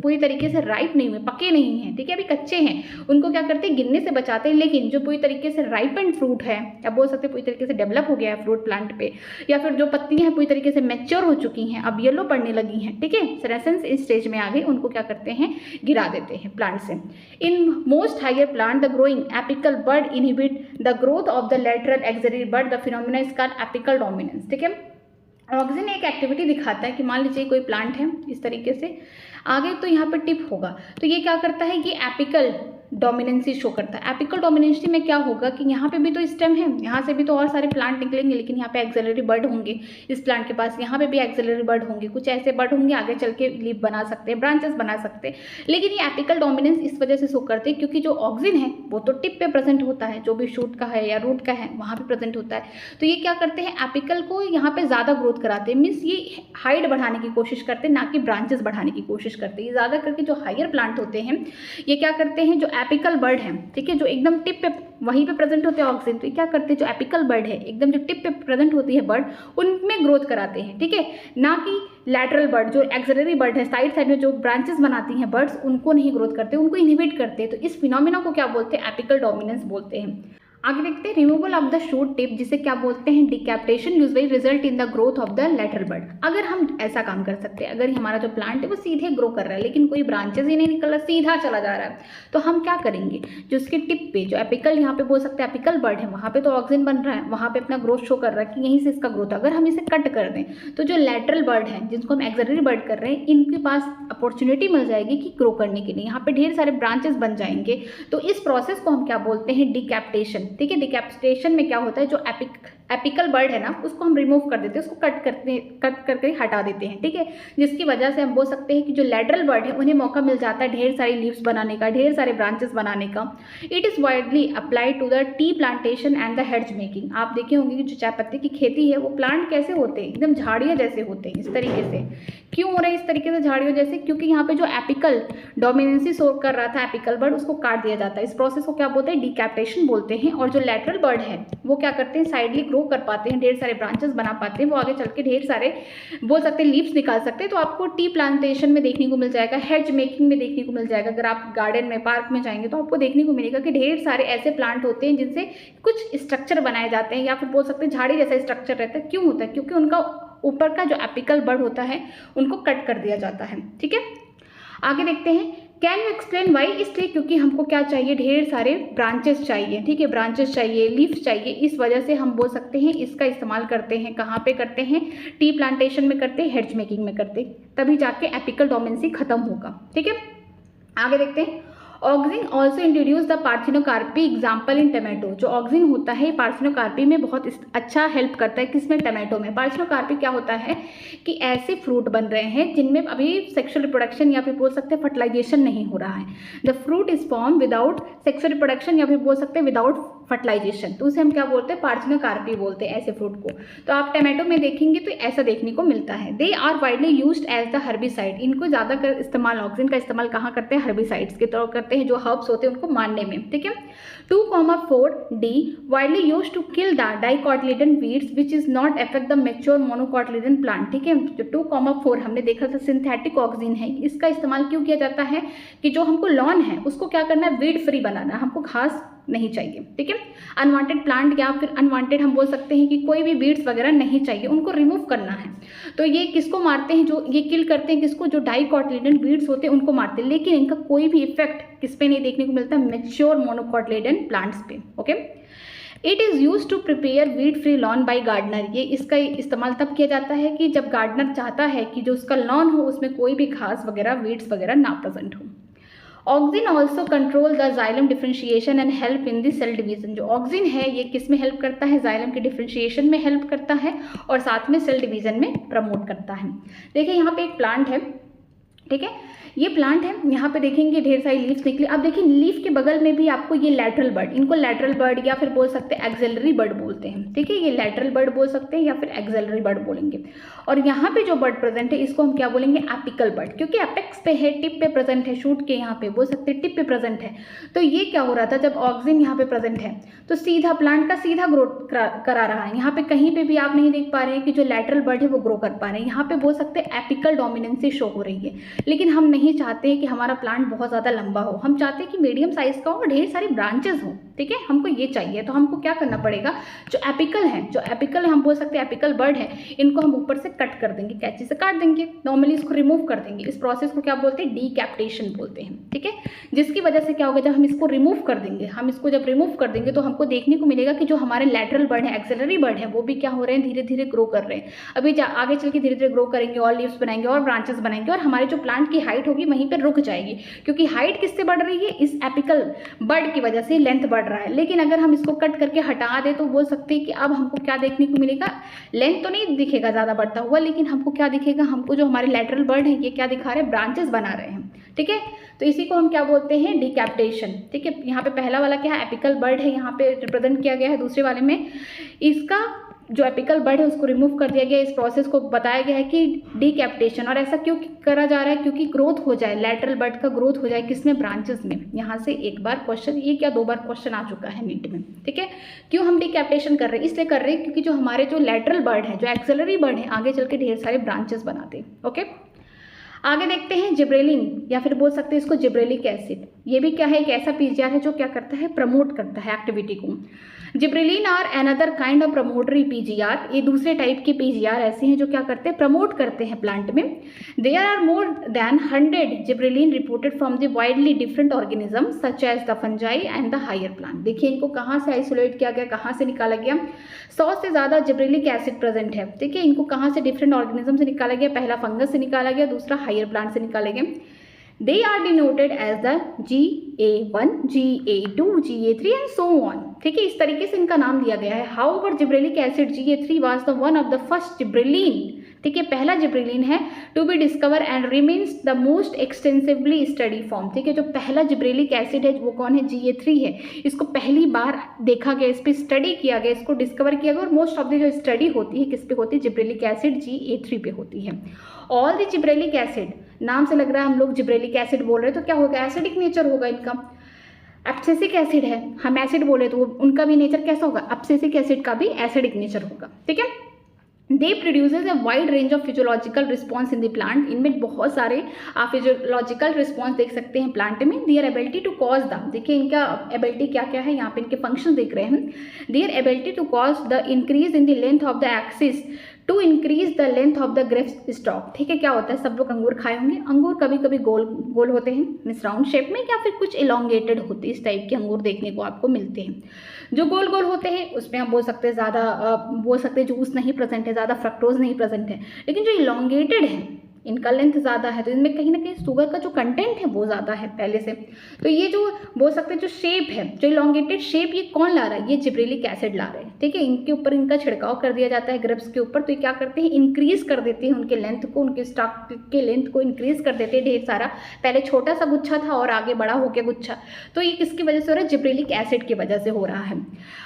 पूरी तरीके से राइप नहीं हुए, पके नहीं हैं, ठीक है, अभी कच्चे हैं, उनको क्या करते हैं, गिरने से बचाते हैं। लेकिन जो पूरी तरीके से राइप एंड फ्रूट है, या बोल सकते हैं पूरी तरीके से डेवलप हो गया है फ्रूट प्लांट पे, या फिर जो पत्तियां हैं पूरी तरीके से मेच्योर हो चुकी हैं, अब येलो पड़ने लगी हैं, ठीक है, सेनेसेंस इस स्टेज में आ गई, उनको क्या करते हैं, गिरा देते हैं प्लांट से। In most higher plant, the growing apical bud inhibit the growth of the lateral axillary bud. The phenomena is called apical dominance. ठीक है, ऑक्सिन एक एक्टिविटी दिखाता है कि मान लीजिए कोई प्लांट है इस तरीके से आगे, तो यहाँ पर टिप होगा, तो ये क्या करता है, ये एपिकल डोमिनेंसी शो करता है। एपिकल डोमिनेंसी में क्या होगा कि यहाँ पे भी तो स्टेम है, यहाँ से भी तो और सारे प्लांट निकलेंगे, लेकिन यहाँ पे एक्सिलरी बर्ड होंगे इस प्लांट के पास, यहाँ पे भी एक्सिलरी बर्ड होंगे, कुछ ऐसे बर्ड होंगे आगे चल के लीफ बना सकते हैं, ब्रांचेस बना सकते हैं। लेकिन ये एपिकल डोमिनेंस इस वजह से शो करते हैं क्योंकि जो ऑक्सिन है वो तो टिप पे प्रेजेंट होता है, जो भी शूट का है या रूट का है वहाँ पे प्रेजेंट होता है। तो ये क्या करते हैं, एपिकल को यहाँ पे ज़्यादा ग्रोथ कराते हैं, मीन्स ये हाइट बढ़ाने की कोशिश करते हैं, ना कि ब्रांचेस बढ़ाने की कोशिश करते हैं। ये ज़्यादा करके जो हायर प्लांट होते हैं ये क्या करते हैं, जो एपिकल बर्ड है, ठीक है, जो एकदम टिप पे वहीं पे प्रेजेंट होते हैं ऑक्सिन, तो क्या करते हैं, जो एपिकल बर्ड है एकदम जो टिप पे प्रेजेंट होती है बर्ड, उनमें ग्रोथ कराते हैं, ठीक है, ना कि लैटरल बर्ड, जो एक्सिलरी बर्ड है, साइड साइड में जो ब्रांचेस बनाती हैं बर्ड्स, उनको नहीं ग्रोथ करते, उनको इनहिबिट करते हैं। तो इस फिनोमिना को क्या बोलते हैं, एपिकल डोमिनेंस बोलते हैं। आगे देखते हैं removal of the shoot tip, जिसे क्या बोलते हैं, decapitation, usually result in the growth of the lateral bud. अगर हम ऐसा काम कर सकते हैं, अगर हमारा जो प्लांट है वो सीधे ग्रो कर रहा है लेकिन कोई ब्रांचेस ही नहीं निकल रहा, सीधा चला जा रहा है, तो हम क्या करेंगे, जो उसके टिप पे जो एपिकल, यहाँ पे बोल सकते हैं एपिकल बर्ड है, वहाँ पे तो ऑक्सिन बन रहा है, वहाँ पे अपना ग्रोथ शो कर रहा है कि यहीं से इसका ग्रोथ, अगर हम इसे कट कर दें तो जो लेटरल बर्ड है जिनको हम एक्सिलरी बर्ड कर रहे हैं, इनके पास अपॉर्चुनिटी मिल जाएगी कि ग्रो करने के लिए, यहाँ पे ढेर सारे ब्रांचेस बन जाएंगे। तो इस प्रोसेस को हम क्या बोलते हैं, डिकैप्टेशन, ठीक है। डिकैप्टेशन में क्या होता है, जो एपिकल बर्ड है ना उसको हम रिमूव कर देते हैं, उसको कट करके हटा देते हैं, ठीक है, जिसकी वजह से हम बोल सकते हैं कि जो लेटरल बर्ड है उन्हें मौका मिल जाता है ढेर सारी लीव्स बनाने का, ढेर सारे ब्रांचेस बनाने का। It is widely applied to the tea plantation and the hedge making. आप देखे होंगे कि जो चाय पत्ती की खेती है वो प्लांट कैसे होते हैं, एकदम झाड़ियाँ जैसे होते हैं, इस तरीके से। क्यों हो रहा है इस तरीके से झाड़ियों जैसे, क्योंकि यहाँ पे जो एपिकल डोमिनेंसी शो कर रहा था एपिकल बर्ड, उसको काट दिया जाता है। इस प्रोसेस को क्या बोलते हैं, डिकैप्टेशन बोलते हैं। और जो लेटरल बर्ड है वो क्या करते हैं, साइडली ग्रो कर पाते हैं, ढेर सारे ब्रांचेस बना पाते हैं, वो आगे चल के ढेर सारे बोल सकते हैं लीव्स निकाल सकते हैं। तो आपको टी प्लांटेशन में देखने को मिल जाएगा, हेज मेकिंग में देखने को मिल जाएगा। अगर आप गार्डन में, पार्क में जाएंगे तो आपको देखने को मिलेगा कि ढेर सारे ऐसे प्लांट होते हैं जिनसे कुछ स्ट्रक्चर बनाए जाते हैं, या फिर बोल सकते हैं झाड़ी जैसा स्ट्रक्चर रहता है। क्यों होता है, क्योंकि उनका ऊपर का जो एपिकल बर्ड होता है उनको कट कर दिया जाता है, ठीक है। आगे देखते हैं, कैन यू एक्सप्लेन वाई, इसलिए क्योंकि हमको क्या चाहिए, ढेर सारे ब्रांचेस चाहिए, ठीक है, ब्रांचेस चाहिए, लीव्स चाहिए, इस वजह से हम बोल सकते हैं इसका इस्तेमाल करते हैं। कहाँ पे करते हैं, टी प्लांटेशन में करते हैं, हेज मेकिंग में करते हैं, तभी जाके एपिकल डोमिनेंसी खत्म होगा, ठीक है। आगे देखते हैं, auxin also introduce the parthenocarpy example in tomato. जो ऑक्सिन होता है पार्थिनोकार्पी में बहुत अच्छा हेल्प करता है, किसमें, टमाटो में। पार्थिनोकार्पी क्या होता है कि ऐसे फ्रूट बन रहे हैं जिनमें अभी सेक्सुअल रिप्रोडक्शन या फिर बोल सकते हैं फर्टिलाइजेशन नहीं हो रहा है। The fruit is form without sexual reproduction या फिर बोल सकते हैं विदाउट फर्टिलाइजेशन, तो उसे हम क्या बोलते हैं, पार्थिनोकार्पी बोलते हैं ऐसे फ्रूट को। तो आप टमाटो में देखेंगे तो ऐसा देखने को मिलता है। They are widely used as the herbicide. इनको ज़्यादातर इस्तेमाल, ऑक्सिन का इस्तेमाल कहाँ करते हैं, हर्बिसाइड्स के तौर करते हैं, जो हर्ब्स होते हैं उनको मारने में, ठीक है। 2,4 D widely used to kill the dicotyledon weeds which is not affect the mature monocotyledon plant, ठीक है। जो 2,4 हमने देखा था सिंथेटिक ऑक्सिन है, इसका इस्तेमाल क्यों किया जाता है कि जो हमको लॉन है उसको क्या करना है, वीड फ्री बनाना है, हमको घास नहीं चाहिए, ठीक है। अनवांटेड प्लांट या फिर अनवांटेड हम बोल सकते हैं कि कोई भी वीड्स वगैरह नहीं चाहिए, उनको रिमूव करना है। तो ये किसको मारते हैं, जो ये किल करते हैं किसको, जो डाइकोटिलेडन वीड्स होते हैं उनको मारते हैं, लेकिन इनका कोई भी इफेक्ट किस पे नहीं देखने को मिलता, मैच्योर मोनोकोटिलेडन प्लांट्स पे, okay. It is use to prepare weed free lawn by gardener. ये इसका इस्तेमाल तब किया जाता है कि जब गार्डनर चाहता है कि जो उसका लॉन हो उसमें कोई भी घास वगैरह वीड्स वगैरह ना प्रेजेंट हो। Auxin also control the xylem differentiation and help in the cell division. जो ऑक्सिन है ये किस में हेल्प करता है, जाइलम के डिफ्रेंशिएशन में हेल्प करता है और साथ में सेल डिवीजन में प्रमोट करता है। देखिए यहाँ पे एक प्लांट है, ठीक है, ये प्लांट है, यहाँ पे देखेंगे ढेर सारी लीव्स निकली। अब देखिए लीफ के बगल में भी आपको ये लैटरल बर्ड, इनको लैटरल बर्ड या फिर बोल सकते हैं एक्सेलरी बर्ड बोलते हैं, ठीक है। ये लैटरल बर्ड बोल सकते हैं या फिर एक्सेलरी बर्ड बोलेंगे। और यहाँ पे जो बर्ड प्रेजेंट है इसको हम क्या बोलेंगे, एपिकल बर्ड, क्योंकि एपेक्स पे है, टिप पे प्रेजेंट है, शूट के यहाँ पे बोल सकते हैं टिप पे प्रेजेंट है। तो ये क्या हो रहा था, जब ऑक्सिन यहाँ पे प्रेजेंट है तो सीधा प्लांट का सीधा ग्रोथ करा रहा है। यहाँ पे कहीं पे भी आप नहीं देख पा रहे हैं कि जो लैटरल बर्ड है वो ग्रो कर पा रहे हैं। यहाँ पे बोल सकते हैं एपिकल डोमिनेंसी शो हो रही है, लेकिन हम नहीं चाहते हैं कि हमारा प्लांट बहुत ज़्यादा लंबा हो, हम चाहते हैं कि मीडियम साइज का हो और ढेर सारी ब्रांचेस हो, ठीक है, हमको ये चाहिए। तो हमको क्या करना पड़ेगा, जो एपिकल है, जो एपिकल हम बोल सकते हैं एपिकल बर्ड है, इनको हम ऊपर से कट कर देंगे, कैंची से काट देंगे, नॉर्मली इसको रिमूव कर देंगे। इस प्रोसेस को क्या बोलते हैं, डीकैप्टेशन बोलते हैं, ठीक है। जिसकी वजह से क्या होगा, जब हम इसको रिमूव कर देंगे, हम इसको जब रिमूव कर देंगे तो हमको देखने को मिलेगा कि जो हमारे लैटरल बर्ड है, एक्सेलरी बर्ड है, वो भी क्या हो रहे हैं, धीरे धीरे ग्रो कर रहे हैं। अभी आगे चल के धीरे धीरे ग्रो करेंगे और लीव्स बनाएंगे और ब्रांचेस बनाएंगे और हमारे जो प्लांट की हाइट होगी वहीं पर रुक जाएगी, क्योंकि हाइट किससे बढ़ रही है, इस एपिकल बर्ड की वजह से लेंथ बढ़ रहा है। लेकिन अगर हम इसको कट करके हटा दें तो बोल सकते हैं कि अब हमको क्या देखने को मिलेगा, लेंथ तो नहीं दिखेगा ज़्यादा बढ़ता हुआ, लेकिन हमको क्या दिखेगा, हमको जो हमारे लैटरल बर्ड है ये क्या दिखा रहे हैं, ब्रांचेस बना रहे हैं, ठीक है। तो इसी को हम क्या बोलते हैं, डीकैप्टेशन, ठीक है। यहाँ पे पहला वाला क्या है, एपिकल बर्ड है, यहाँ पे रिप्रेजेंट किया गया है। दूसरे वाले में इसका जो एपिकल बर्ड है उसको रिमूव कर दिया गया। इस प्रोसेस को बताया गया है कि डीकैप्टेशन। और ऐसा क्यों करा जा रहा है, क्योंकि ग्रोथ हो जाए, लैटरल बर्ड का ग्रोथ हो जाए, किसमें, ब्रांचेस में। यहाँ से एक बार क्वेश्चन, ये क्या 2 बार क्वेश्चन आ चुका है नीट में, ठीक है। क्यों हम डीकैप्टेशन कर रहे हैं, इसलिए कर रहे हैं क्योंकि जो हमारे जो लैटरल बर्ड है, जो एक्सेलरी बर्ड है, आगे चल के ढेर सारे ब्रांचेस बनाते हैं, ओके। आगे देखते हैं जिब्रेलिन, या फिर बोल सकते हैं इसको जिब्रेलिक एसिड। ये भी क्या है, एक ऐसा पीजीआर है जो क्या करता है, प्रमोट करता है एक्टिविटी को। Gibberellin are another kind of promotory PGR. ये दूसरे टाइप के पीजीआर ऐसे हैं जो क्या करते हैं, प्रमोट करते हैं प्लांट में। There are more than 100 gibberellin reported from the widely different organism such as the fungi and the higher plant. देखिए इनको कहाँ से आइसोलेट किया गया, कहाँ से निकाला गया, 100 से ज़्यादा जिब्रेलिक एसिड प्रेजेंट है, ठीक है। इनको कहाँ से, डिफरेंट ऑर्गेनिज्म से निकाला गया, पहला फंगस से निकाला गया, दूसरा हायर प्लांट से निकाले गए। They are denoted as the GA1, GA2, GA3 and so on, ठीक है। इस तरीके से इनका नाम दिया गया है। However, gibberellic acid GA3 was the one of the first gibberellin, ठीक है, पहला जिब्रेलिन है to be discover and remains the most extensively study form, ठीक है। जो पहला जिब्रेलिक एसिड है वो कौन है, GA3 है। इसको पहली बार देखा गया, इस पर स्टडी किया गया, इसको डिस्कवर किया गया और मोस्ट ऑफ द जो स्टडी होती है किस पे होती है, जिब्रेलिक एसिड GA3 पे होती है। ऑल द जिब्रेलिक एसिड, नाम से लग रहा है हम लोग जिब्रेलिक एसिड बोल रहे हैं तो क्या होगा, एसिडिक नेचर होगा इनका। एब्सिसिक एसिड है, हम एसिड बोले तो उनका भी नेचर कैसा होगा, एब्सिसिक एसिड का भी एसिडिक नेचर होगा, ठीक है। They produces a wide range of physiological response in the plant. इनमें बहुत सारे आप फिजियोलॉजिकल रिस्पॉन्स देख सकते हैं प्लांट में। Their ability to cause the, देखिए इनका एबिलिटी क्या क्या है, यहाँ पे इनके फंक्शन देख रहे हैं। Their ability to cause the increase in the length of the axis to increase the length of the grapes stalk, ठीक है। क्या होता है, सब लोग अंगूर खाए होंगे, अंगूर कभी कभी गोल गोल होते हैं, मीन्स राउंड शेप में, या फिर कुछ इलोंगेटेड होते हैं। इस टाइप के अंगूर देखने को आपको मिलते हैं। जो गोल गोल होते हैं उसमें हम बोल सकते हैं ज़्यादा बोल सकते हैं जूस नहीं प्रेजेंट है, ज़्यादा फ्रक्टोज नहीं प्रेजेंट है। लेकिन जो इलोंगेटेड है इनका लेंथ ज़्यादा है, तो इनमें कहीं ना कहीं शुगर का जो कंटेंट है वो ज़्यादा है पहले से। तो ये जो बोल सकते हैं जो शेप है, जो इलोंगेटेड शेप, ये कौन ला रहा है, ये जिब्रेलिक एसिड ला रहे हैं, ठीक है। इनके ऊपर इनका छिड़काव कर दिया जाता है ग्रेप्स के ऊपर, तो ये क्या करते हैं, इंक्रीज कर देते हैं उनके लेंथ को, उनके स्टॉक के लेंथ को इंक्रीज कर देते हैं ढेर सारा। पहले छोटा सा गुच्छा था और आगे बड़ा हो गया गुच्छा, तो ये किसकी वजह से हो रहा है, जिब्रेलिक एसिड की वजह से हो रहा है।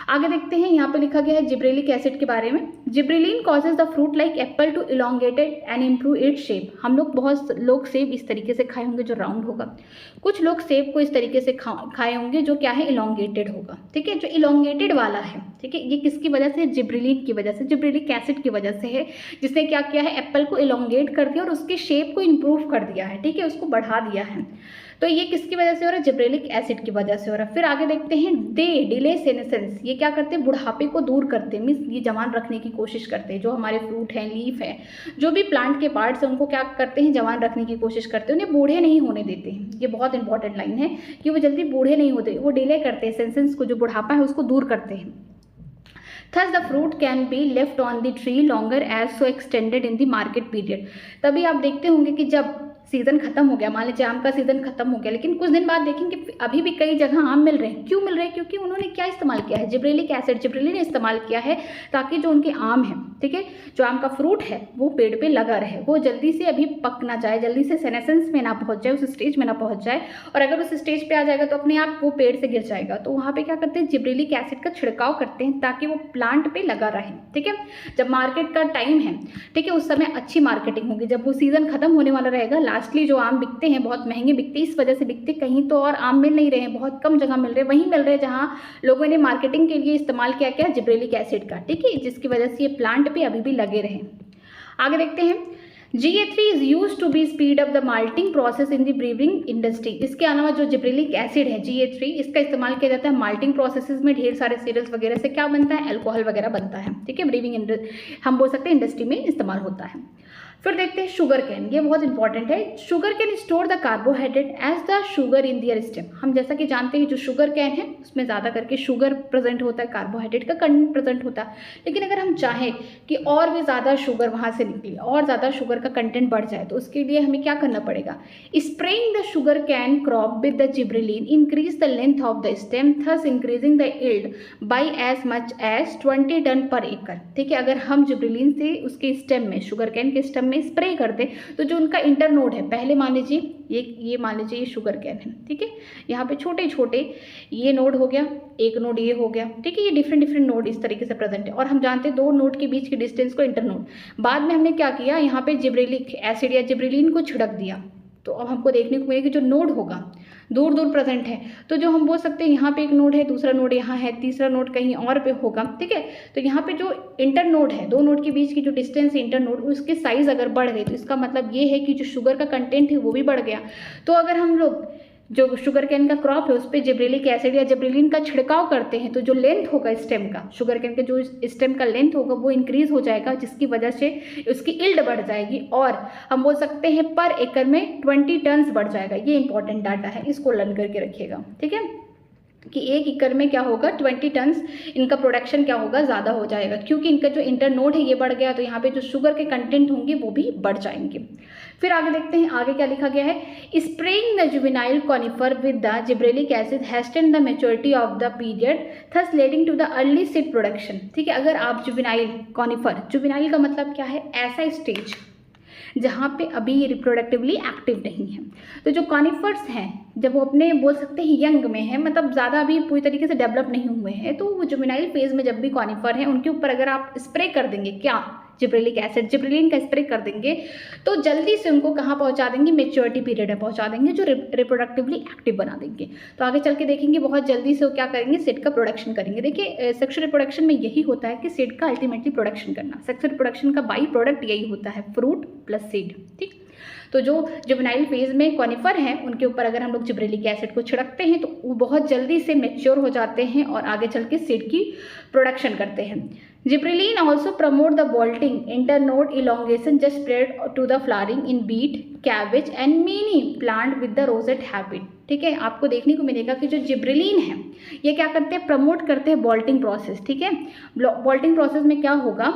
आगे देखते हैं, यहाँ पे लिखा गया है जिब्रेलिक एसिड के बारे में। Gibberellin causes the fruit like apple to elongated and improve its shape. हम लोग बहुत लोग सेब इस तरीके से खाए होंगे जो राउंड होगा, कुछ लोग सेब को इस तरीके से खाए होंगे जो क्या है, इलोंगेटेड होगा, ठीक है। जो इलोंगेटेड वाला है, ठीक है, ये किसकी वजह से, जिब्रेलिन की वजह से, जिब्रेलिक एसिड की वजह से है, जिसने क्या किया है, एप्पल को इलोंगेट कर दिया और उसके शेप को इम्प्रूव कर दिया है, ठीक है, उसको बढ़ा दिया है। तो ये किसकी वजह से हो रहा है, जिब्रेलिक एसिड की वजह से हो रहा है। फिर आगे देखते हैं डिले सेनेसेंस, ये क्या करते हैं, बुढ़ापे को दूर करते हैं, मीन्स ये जवान रखने की कोशिश करते हैं। जो हमारे फ्रूट हैं, लीफ है, जो भी प्लांट के पार्ट्स हैं, उनको क्या करते हैं, जवान रखने की कोशिश करते हैं, उन्हें बूढ़े नहीं होने देते हैं। ये बहुत इंपॉर्टेंट लाइन है कि वो जल्दी बूढ़े नहीं होते, वो डिले करते हैं, सेनेसेंस को, जो बुढ़ापा है उसको दूर करते हैं। Thus the fruit can be left on the tree longer as so extended in the market period। तभी आप देखते होंगे कि जब सीज़न खत्म हो गया, मान लीजिए आम का सीज़न खत्म हो गया, लेकिन कुछ दिन बाद देखेंगे अभी भी कई जगह आम मिल रहे हैं। क्यों मिल रहे हैं, क्योंकि उन्होंने क्या इस्तेमाल किया है, जिब्रेलिक एसिड, जिब्रेलिन इस्तेमाल किया है, ताकि जो उनके आम है, ठीक है, जो आम का फ्रूट है वो पेड़ पे लगा रहे, वो जल्दी से अभी पक ना जाए, जल्दी से सेनेसेंस में ना पहुंच जाए, उस स्टेज में ना पहुंच जाए। और अगर उस स्टेज पे आ जाएगा तो अपने आप वो पेड़ से गिर जाएगा। तो वहाँ पे क्या करते हैं, जिब्रेलिक एसिड का छिड़काव करते हैं ताकि वो प्लांट पे लगा रहे, ठीक है। जब मार्केट का टाइम है, ठीक है, उस समय अच्छी मार्केटिंग होगी। जब वो सीज़न खत्म होने वाला रहेगा, लास्टली जो आम बिकते हैं बहुत महंगे बिकते हैं, इस वजह से बिकते, कहीं तो और आम मिल नहीं रहे हैं, बहुत कम जगह मिल रहे हैं, वहीं मिल रहे हैं जहां लोगों ने मार्केटिंग के लिए इस्तेमाल किया क्या, जिब्रेलिक एसिड का, ठीक है, जिसकी वजह से ये प्लांट पे अभी भी लगे रहे। आगे देखते हैं, GA3 is use to be speed up the malting process in the brewing industry. इसके अलावा जो जिब्रेलिक एसिड है GA3, इसका इस्तेमाल किया जाता है माल्टिंग प्रोसेसेस में। ढेर सारे सीरियल्स वगैरह से क्या बनता है, अल्कोहल वगैरह बनता है, ठीक है, ब्रीविंग हम बोल सकते हैं इंडस्ट्री में इस्तेमाल होता है। फिर देखते हैं शुगर कैन, ये बहुत इंपॉर्टेंट है। Sugar cane store the carbohydrate as the sugar in their stem. हम जैसा कि जानते हैं जो शुगर कैन है उसमें ज़्यादा करके शुगर प्रेजेंट होता है, कार्बोहाइड्रेट का कंटेंट प्रेजेंट होता है। लेकिन अगर हम चाहें कि और भी ज़्यादा शुगर वहाँ से निकले और ज़्यादा शुगर का कंटेंट बढ़ जाए, तो उसके लिए हमें क्या करना पड़ेगा, spraying the sugar cane crop with the gibberellin increase the length of the stem, thus increasing the yield by as much as 20 ton per acre, ठीक है। अगर हम जिब्रेलिन से उसके स्टेम में, शुगर कैन के स्टेम में स्प्रे कर दे, तो जो उनका इंटर नोड है, पहले मान लीजिए ये मान लीजिए ये शुगर कैन है, ठीक है, यहाँ पे छोटे छोटे ये नोड हो गया, एक नोड ये हो गया, ठीक है, ये डिफरेंट नोड इस तरीके से प्रेजेंट है। और हम जानते हैं दो नोड के बीच की डिस्टेंस को इंटर नोड। बाद में हमने क्या किया, यहाँ पे जिब्रेलिक एसिड या जिब्रेलिन को छिड़क दिया, तो अब हमको देखने को मिलेगा कि जो नोड होगा दूर दूर प्रेजेंट है, तो जो हम बोल सकते हैं यहाँ पे एक नोड है, दूसरा नोड यहाँ है, तीसरा नोड कहीं और पे होगा, ठीक है। तो यहाँ पे जो इंटर नोड है, दो नोड के बीच की जो डिस्टेंस है इंटर नोड, उसकी साइज अगर बढ़ गई तो इसका मतलब ये है कि जो शुगर का कंटेंट है वो भी बढ़ गया। तो अगर हम लोग जो शुगर कैन का क्रॉप है उस पर जिब्रेलिक एसिड या जिब्रेलिन का छिड़काव करते हैं, तो जो लेंथ होगा स्टेम का, शुगर कैन का जो स्टेम का लेंथ होगा वो इंक्रीज हो जाएगा, जिसकी वजह से उसकी इल्ड बढ़ जाएगी और हम बोल सकते हैं पर एकड़ में 20 टन्स बढ़ जाएगा। ये इंपॉर्टेंट डाटा है, इसको लर्न करके रखिएगा, ठीक है, कि एक एकड़ में क्या होगा, 20 टन्स इनका प्रोडक्शन क्या होगा, ज़्यादा हो जाएगा, क्योंकि इनका जो इंटर नोड है ये बढ़ गया, तो यहाँ पे जो शुगर के कंटेंट होंगे वो भी बढ़ जाएंगे। फिर आगे देखते हैं, आगे क्या लिखा गया है, spraying the juvenile conifer with the gibberellic acid hasten the maturity of the period thus leading to the early seed production, ठीक है। अगर आप जुवेनाइल कॉनिफर, जुवेनाइल का मतलब क्या है, ऐसा स्टेज जहाँ पे अभी ये रिप्रोडक्टिवली एक्टिव नहीं है। तो जो कॉनिफर्स हैं जब वो अपने बोल सकते हैं यंग में है, मतलब ज़्यादा अभी पूरी तरीके से डेवलप नहीं हुए हैं, तो वो जुवेनाइल फेज में जब भी कॉनिफर है उनके ऊपर अगर आप स्प्रे कर देंगे, क्या, जिब्रेलिक एसिड, जिब्रेलिन का स्प्रे कर देंगे, तो जल्दी से उनको कहाँ पहुँचा देंगे, मेच्योरिटी पीरियड में पहुँचा देंगे, जो रिप्रोडक्टिवली एक्टिव बना देंगे। तो आगे चल के देखेंगे बहुत जल्दी से वो क्या करेंगे, सीड का प्रोडक्शन करेंगे। देखिए सेक्सुअल रिप्रोडक्शन में यही होता है कि सीड का अल्टीमेटली प्रोडक्शन करना, सेक्सुअल रिप्रोडक्शन का बाई प्रोडक्ट यही होता है, फ्रूट प्लस सीड, ठीक। तो जो जुवेनाइल फेज में कॉनिफर हैं उनके ऊपर अगर हम लोग जिब्रेलिक एसिड को छिड़कते हैं तो वो बहुत जल्दी से मैच्योर हो जाते हैं और आगे चल के सीड की प्रोडक्शन करते हैं। Gibberellin also promote the bolting internode elongation just spread to the flowering in beet, cabbage and many plant with the rosette habit, ठीक है। आपको देखने को मिलेगा कि जो जिब्रेलिन है ये क्या करते हैं, प्रमोट करते हैं बॉल्टिंग प्रोसेस, ठीक है। बॉल्टिंग प्रोसेस में क्या होगा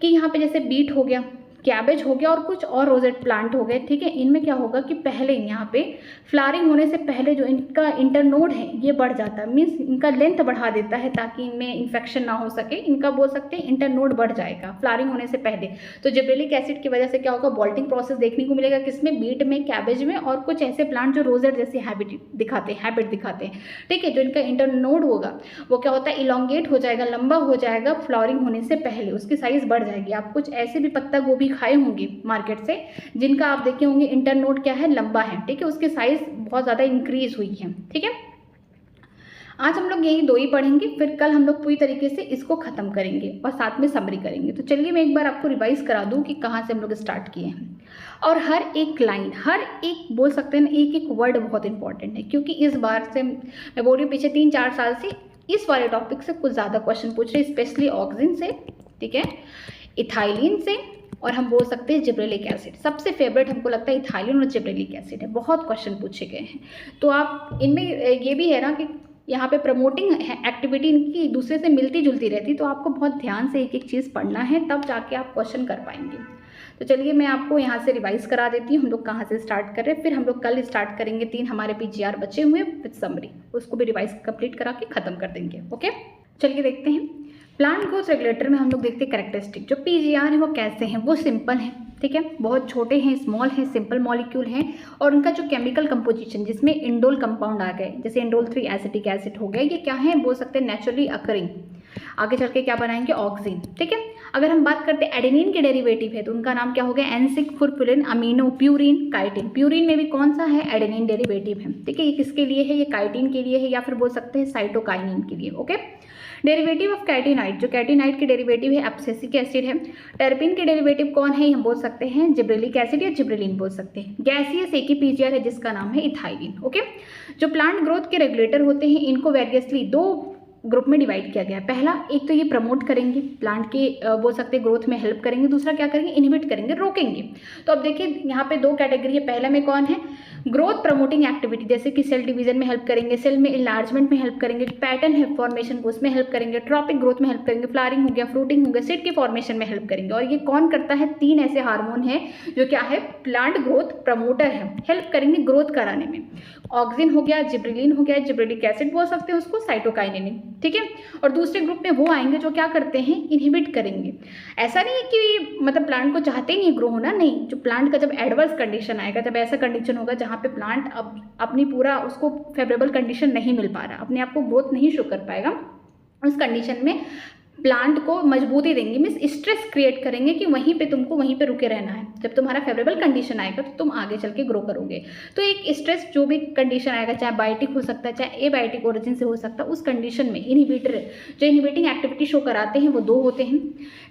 कि यहाँ पे जैसे बीट हो गया, कैबेज हो गया और कुछ और रोजेट प्लांट हो गए, ठीक है। इनमें क्या होगा कि पहले यहाँ पे फ्लावरिंग होने से पहले जो इनका इंटरनोड है ये बढ़ जाता है, मीन्स इनका लेंथ बढ़ा देता है ताकि इनमें इन्फेक्शन ना हो सके, इनका बोल सकते हैं इंटरनोड बढ़ जाएगा फ्लावरिंग होने से पहले। तो जिब्रेलिक एसिड की वजह से क्या होगा, बॉल्टिंग प्रोसेस देखने को मिलेगा, किसमें, बीट में, कैबेज में और कुछ ऐसे प्लांट जो रोजेट जैसे हैबिट दिखाते हैं, ठीक है। जो इनका इंटरनोड होगा वो क्या होता है, इलोंगेट हो जाएगा, लंबा हो जाएगा फ्लावरिंग होने से पहले, उसकी साइज बढ़ जाएगी। आप कुछ ऐसे भी पत्ता गोभी खाए होंगे मार्केट से जिनका आप देखे होंगे इंटरनोड क्या है, लंबा है, ठीक है, उसकी साइज बहुत ज़्यादा इंक्रीज हुई है, ठीक है। आज हम लोग यही 2 ही पढ़ेंगे, फिर कल हम लोग पूरी तरीके से इसको ख़त्म करेंगे और साथ में समरी करेंगे। तो चलिए मैं एक बार आपको रिवाइज़ करा दूँ कि कहाँ से हम लोग स्टार्ट किए हैं। और हर एक लाइन, हर एक बोल सकते हैं ना, एक एक वर्ड बहुत इंपॉर्टेंट है, क्योंकि इस बार से मैं बोल रही हूँ पिछले 3-4 साल से इस वाले टॉपिक से कुछ ज़्यादा क्वेश्चन पूछ रहे हैं, स्पेशली ऑक्सीजन से, ठीक है, इथाइलिन से, और हम बोल सकते हैं जिब्रेलिक एसिड। सबसे फेवरेट हमको लगता है इथाइलिन और जिब्रेलिक एसिड है, बहुत क्वेश्चन पूछे गए हैं। तो आप इनमें ये भी है ना कि यहाँ पे प्रमोटिंग एक्टिविटी इनकी दूसरे से मिलती जुलती रहती, तो आपको बहुत ध्यान से एक एक चीज़ पढ़ना है, तब जाके आप क्वेश्चन कर पाएंगे। तो चलिए मैं आपको यहाँ से रिवाइज करा देती हूँ हम लोग कहाँ से स्टार्ट कर रहे हैं, फिर हम लोग कल स्टार्ट करेंगे 3 हमारे पीजीआर बचे हुए विद समरी, उसको भी रिवाइज कंप्लीट करा के ख़त्म कर देंगे। ओके, चलिए देखते हैं। प्लांट ग्रोथ रेगुलेटर में हम लोग देखते हैं कैरेक्टरिस्टिक, जो पीजीआर है वो कैसे हैं, वो सिंपल हैं, ठीक है, बहुत छोटे हैं, स्मॉल हैं, सिंपल मॉलिक्यूल हैं, और उनका जो केमिकल कंपोजिशन जिसमें इंडोल कंपाउंड आ गए, जैसे इंडोल 3 एसिटिक एसिड हो गया, ये क्या है बोल सकते हैं नेचुरली अकरिंग, आगे चल के क्या बनाएंगे ऑक्सीजन, ठीक है। अगर हम बात करते हैं एडेनिन के डेरिवेटिव है तो उनका नाम क्या हो गया N6-फुरफुलिन अमीनो प्यूरिन काइटिन। प्यूरिन में भी कौन सा है एडेनिन डेरिवेटिव है, ठीक है, ये किसके लिए है, ये काइटिन के लिए है, या फिर बोल सकते हैं साइटोकाइनिन के लिए। ओके, डेरिवेटिव ऑफ कैटिनाइड, जो कैटिनाइड के डेरिवेटिव है एब्सिसिक एसिड है। टर्पिन के डेरिवेटिव कौन है, हम बोल सकते हैं जिब्रेलिक एसिड या जिब्रेलिन बोल सकते हैं। गैसियस एक ही पीजीआर है जिसका नाम है इथाइलिन। ओके, जो प्लांट ग्रोथ के रेगुलेटर होते हैं इनको वेरियसली 2 ग्रुप में डिवाइड किया गया है। पहला, एक तो ये प्रमोट करेंगे, प्लांट के बोल सकते हैं ग्रोथ में हेल्प करेंगे, दूसरा क्या करेंगे इनहिबिट करेंगे, रोकेंगे। तो अब देखिए यहाँ पे 2 कैटेगरी है। पहला में कौन है ग्रोथ प्रमोटिंग एक्टिविटी, जैसे कि सेल डिवीजन में हेल्प करेंगे, सेल में इनलार्जमेंट में हेल्प करेंगे, पैटर्न है फॉर्मेशन को उसमें हेल्प करेंगे, ट्रॉपिक ग्रोथ में हेल्प करेंगे, फ्लावरिंग हो गया, फ्रूटिंग हो गया, सीड के फॉर्मेशन में हेल्प करेंगे। और ये कौन करता है, 3 ऐसे हार्मोन है जो क्या है प्लांट ग्रोथ प्रमोटर है, हेल्प करेंगे ग्रोथ कराने में। ऑक्सीजन हो गया, जिब्रेलिन हो गया, जिब्रेलिक एसिड बोल सकते हैं उसको, साइटोकाइनिन, ठीक है। और दूसरे ग्रुप में वो आएंगे जो क्या करते हैं इनहिबिट करेंगे। ऐसा नहीं है कि मतलब प्लांट को चाहते ही नहीं ग्रो होना, नहीं, जो प्लांट का जब एडवर्स कंडीशन आएगा, जब ऐसा कंडीशन होगा जहाँ पे प्लांट अब अपनी पूरा उसको फेवरेबल कंडीशन नहीं मिल पा रहा, अपने आप को ग्रोथ नहीं शो कर पाएगा, उस कंडीशन में प्लांट को मजबूती देंगे, मीन्स स्ट्रेस क्रिएट करेंगे कि वहीं पे तुमको वहीं पे रुके रहना है। जब तुम्हारा फेवरेबल कंडीशन आएगा तो तुम आगे चल के ग्रो करोगे। तो एक स्ट्रेस जो भी कंडीशन आएगा, चाहे बायोटिक हो सकता है चाहे एबायोटिक ओरिजिन से हो सकता है, उस कंडीशन में इनहिबिटर जो इनहिबिटिंग एक्टिविटी शो कराते हैं वो 2 होते हैं।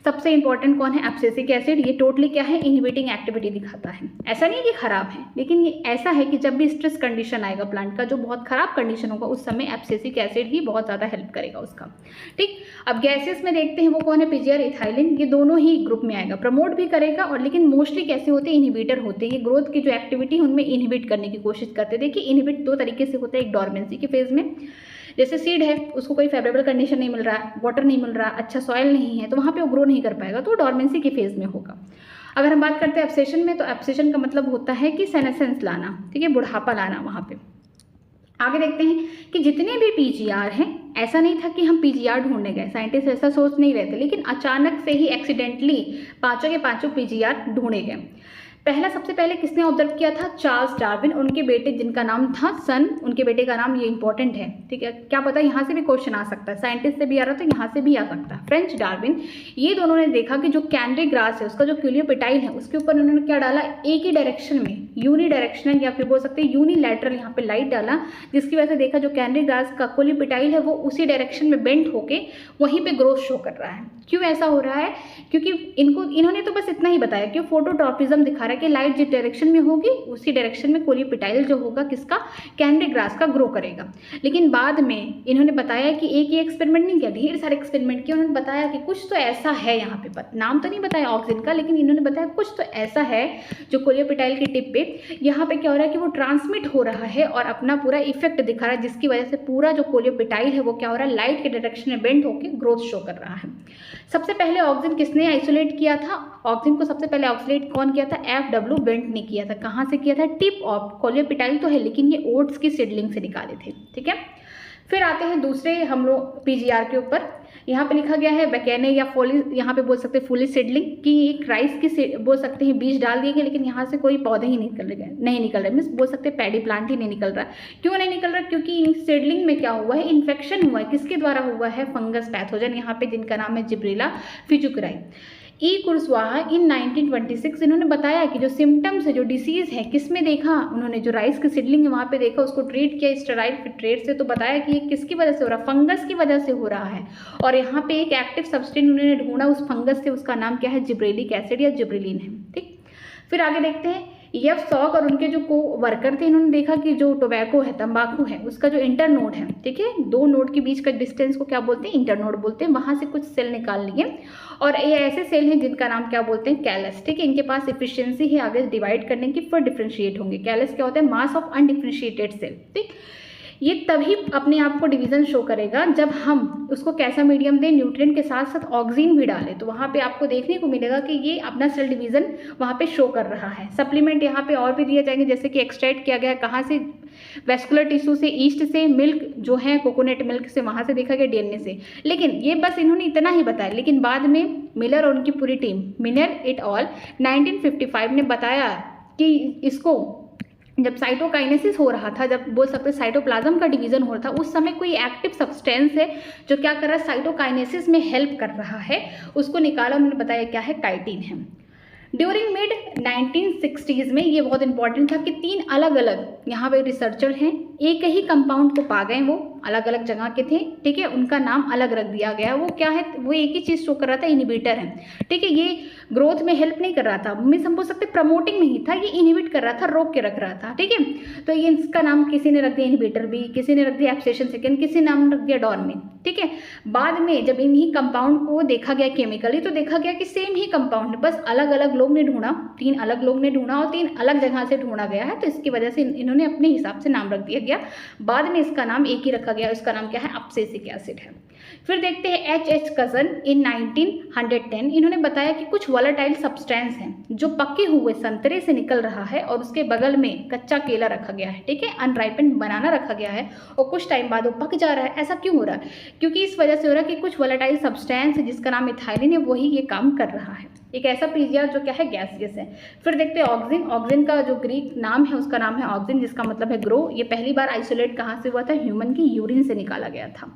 सबसे इंपॉर्टेंट कौन है एब्सिसिक एसिड, ये टोटली क्या है इनहिबिटिंग एक्टिविटी दिखाता है। ऐसा नहीं कि खराब है, लेकिन ये ऐसा है कि जब भी स्ट्रेस कंडीशन आएगा प्लांट का, जो बहुत खराब कंडीशन होगा, उस समय एब्सिसिक एसिड ही बहुत ज़्यादा हेल्प करेगा उसका, ठीक। अब गैसेस में देखते हैं वो कौन है पीजीआर इथाइलिन, ये दोनों ही ग्रुप में आएगा, प्रमोट भी करेगा और लेकिन मोस्टली कैसे होते हैं इनहिबिटर होते हैं, ये ग्रोथ की जो एक्टिविटी है उनमें इनहिबिट करने की कोशिश करते हैं। देखिए इनहिबिट 2 तरीके से होता है, एक डॉर्मेंसी के फेज में, जैसे सीड है उसको कोई फेवरेबल कंडीशन नहीं मिल रहा है, वाटर नहीं मिल रहा, अच्छा सॉइल नहीं है, तो वहाँ पे वो ग्रो नहीं कर पाएगा, तो डॉर्मेंसी के फेज में होगा। अगर हम बात करते हैं एब्सेशन में, तो एब्सेशन का मतलब होता है कि सेनेसेंस लाना, ठीक है, बुढ़ापा लाना वहाँ पे। आगे देखते हैं कि जितने भी पीजीआर हैं, ऐसा नहीं था कि हम पीजीआर ढूंढने गए, साइंटिस्ट ऐसा सोच नहीं रहे थे, लेकिन अचानक से ही एक्सीडेंटली 5 के 5 पीजीआर ढूंढे गए। पहला सबसे पहले किसने ऑब्जर्व किया था, चार्ल्स डार्विन, उनके बेटे जिनका नाम था सन, उनके बेटे का नाम, ये इंपॉर्टेंट है, ठीक है, क्या पता यहाँ से भी क्वेश्चन आ सकता है, साइंटिस्ट से भी आ रहा था, यहाँ से भी आ सकता है। फ्रेंच डार्विन, ये दोनों ने देखा कि जो कैनरी ग्रास है उसका जो क्यूलियोपेटाइल है उसके ऊपर उन्होंने क्या डाला, एक ही डायरेक्शन में यूनी डायरेक्शनल या फिर बोल सकते हैं यूनिलैटरल यहाँ पे लाइट डाला, जिसकी वजह से देखा जो कैनरी ग्रास का क्यूलियोपेटाइल है वो उसी डायरेक्शन में बेंड होके वहीं पे ग्रोथ शो कर रहा है। क्यों ऐसा हो रहा है, क्योंकि इन्होंने तो बस इतना ही बताया कि फोटोट्रॉपिज्म दिखा रहा है कि लाइट जिस डायरेक्शन में होगी उसी डायरेक्शन में कोलियोपेटाइल जो होगा किसका, कैनरी ग्रास का ग्रो करेगा। लेकिन बाद में इन्होंने बताया कि एक ही एक्सपेरिमेंट नहीं किया, ढेर सारे एक्सपेरिमेंट किए, उन्होंने बताया कि कुछ तो ऐसा है यहाँ पे, नाम तो नहीं बताया ऑक्सीजन का, लेकिन इन्होंने बताया कुछ तो ऐसा है जो कोलियोपेटाइल की टिप पे यहाँ पे क्या हो रहा है कि वो ट्रांसमिट हो रहा है और अपना पूरा इफेक्ट दिखा रहा है, जिसकी वजह से पूरा जो कोलियोपेटाइल है वो क्या हो रहा है, लाइट के डायरेक्शन में बेंड होकर ग्रोथ शो कर रहा है। सबसे पहले ऑक्सीजन किसने आइसोलेट किया था, ऑक्सीजन को सबसे पहले आइसोलेट कौन किया था, FW बेंट ने किया था। कहाँ से किया था, टिप ऑफ, कोलियोपेटाइल तो है लेकिन ये ओट्स की सीडलिंग से निकाले थे, ठीक है। फिर आते हैं दूसरे हम लोग पीजीआर के ऊपर, यहाँ पे लिखा गया है बैकेने या फोली, यहाँ पे बोल सकते हैं फुली सीडलिंग की, एक राइस की बोल सकते हैं बीज डाल दिए गए, लेकिन यहाँ से कोई पौधे ही नहीं निकल रहे, मीन्स बोल सकते हैं पैडी प्लांट ही नहीं निकल रहा। क्यों नहीं निकल रहा, क्योंकि सीडलिंग में क्या हुआ है, इन्फेक्शन हुआ है, किसके द्वारा हुआ है, फंगस पैथोजन यहाँ पे जिनका नाम है जिब्रेला फिजुकराई। ई कुर्सवाहा इन 1926 इन्होंने बताया कि जो सिम्टम्स है, जो डिसीज़ है, किस में देखा उन्होंने, जो राइस की सीडलिंग है वहाँ पे देखा, उसको ट्रीट किया स्टेराइल फिट्रेट से, तो बताया कि ये किसकी वजह से हो रहा है, फंगस की वजह से हो रहा है। और यहाँ पे एक एक्टिव सब्सटेंस उन्होंने ढूंढा उस फंगस से, उसका नाम क्या है, जिब्रेलिक एसिड या जिब्रेलिन है। ठीक, फिर आगे देखते हैं एफ सॉक और उनके जो को वर्कर थे, इन्होंने देखा कि जो टोबैको है, तंबाकू है, उसका जो इंटरनोड है, ठीक है, दो नोड के बीच का डिस्टेंस को क्या बोलते हैं, इंटरनोड बोलते हैं, वहां से कुछ सेल निकाल लिए और ये ऐसे सेल हैं जिनका नाम क्या बोलते हैं, कैलस। ठीक है, इनके पास एफिशिएंसी है आगे डिवाइड करने की, फिर डिफ्रेंशिएट होंगे। कैलस क्या होता है, मास ऑफ अनडिफ्रेंशिएटेड सेल। ठीक, ये तभी अपने आप को डिवीजन शो करेगा जब हम उसको कैसा मीडियम दें, न्यूट्रिएंट के साथ साथ ऑक्सीजन भी डालें, तो वहाँ पे आपको देखने को मिलेगा कि ये अपना सेल डिवीजन वहाँ पे शो कर रहा है। सप्लीमेंट यहाँ पे और भी दिए जाएंगे, जैसे कि एक्सट्रैक्ट किया गया है कहाँ से, वेस्कुलर टिश्यू से, ईस्ट से, मिल्क जो है कोकोनट मिल्क से, वहाँ से देखा गया डीएनए से। लेकिन ये बस इन्होंने इतना ही बताया, लेकिन बाद में मिलर और उनकी पूरी टीम, मिलर इट ऑल 1955 ने बताया कि इसको जब साइटोकाइनेसिस हो रहा था, जब बोल सकते साइटोप्लाज्म का डिवीजन हो रहा था, उस समय कोई एक्टिव सब्सटेंस है जो क्या कर रहा है, साइटोकाइनेसिस में हेल्प कर रहा है, उसको निकाला, उन्होंने बताया क्या है, काइटिन है। ड्यूरिंग मिड 1960s में ये बहुत इंपॉर्टेंट था कि 3 अलग अलग यहाँ पे रिसर्चर हैं, एक ही कंपाउंड को पा गए, वो अलग अलग जगह के थे। ठीक है, उनका नाम अलग रख दिया गया। वो क्या है, वो एक ही चीज़ शो कर रहा था, इनिबिटर है। ठीक है, ये ग्रोथ में हेल्प नहीं कर रहा था, मीन्स हम बोल सकते प्रमोटिंग नहीं था, ये इनिबिट कर रहा था, रोक के रख रहा था। ठीक है, तो ये इसका नाम किसी ने रख दिया इनिबिटर भी, किसी ने रख दिया एब्सेशन सेकेंड, किसी नाम रख दिया डॉर्मिन। ठीक है, बाद में जब इन्हीं कंपाउंड को देखा गया केमिकली, तो देखा गया कि सेम ही कंपाउंड है, बस अलग अलग लोग ने ढूंढा, 3 अलग लोग ने ढूंढा और 3 अलग जगह से ढूंढा गया है, तो इसकी वजह से इन्होंने अपने हिसाब से नाम रख दिया गया। बाद में इसका नाम एक ही रखा गया, इसका नाम क्या है, अब्सिसिक एसिड है। फिर देखते हैं एच कजन इन 1910, इन्होंने बताया कि कुछ वोलेटाइल सब्सटेंस हैं जो पके हुए संतरे से निकल रहा है और उसके बगल में कच्चा केला रखा गया है। ठीक है, अनराइपेंड बनाना रखा गया है और कुछ टाइम बाद वो पक जा रहा है। ऐसा क्यों हो रहा है, क्योंकि इस वजह से हो रहा है कि कुछ वोलेटाइल सब्सटेंस है जिसका नाम इथाइलिन है, वही ये काम कर रहा है। एक ऐसा पीजीआर जो क्या है, गैसियस है। फिर देखते हैं ऑक्सिन, ऑक्सिन का जो ग्रीक नाम है उसका नाम है ऑक्सिन, जिसका मतलब है ग्रो। ये पहली बार आइसोलेट कहाँ से हुआ था, ह्यूमन की यूरिन से निकाला गया था।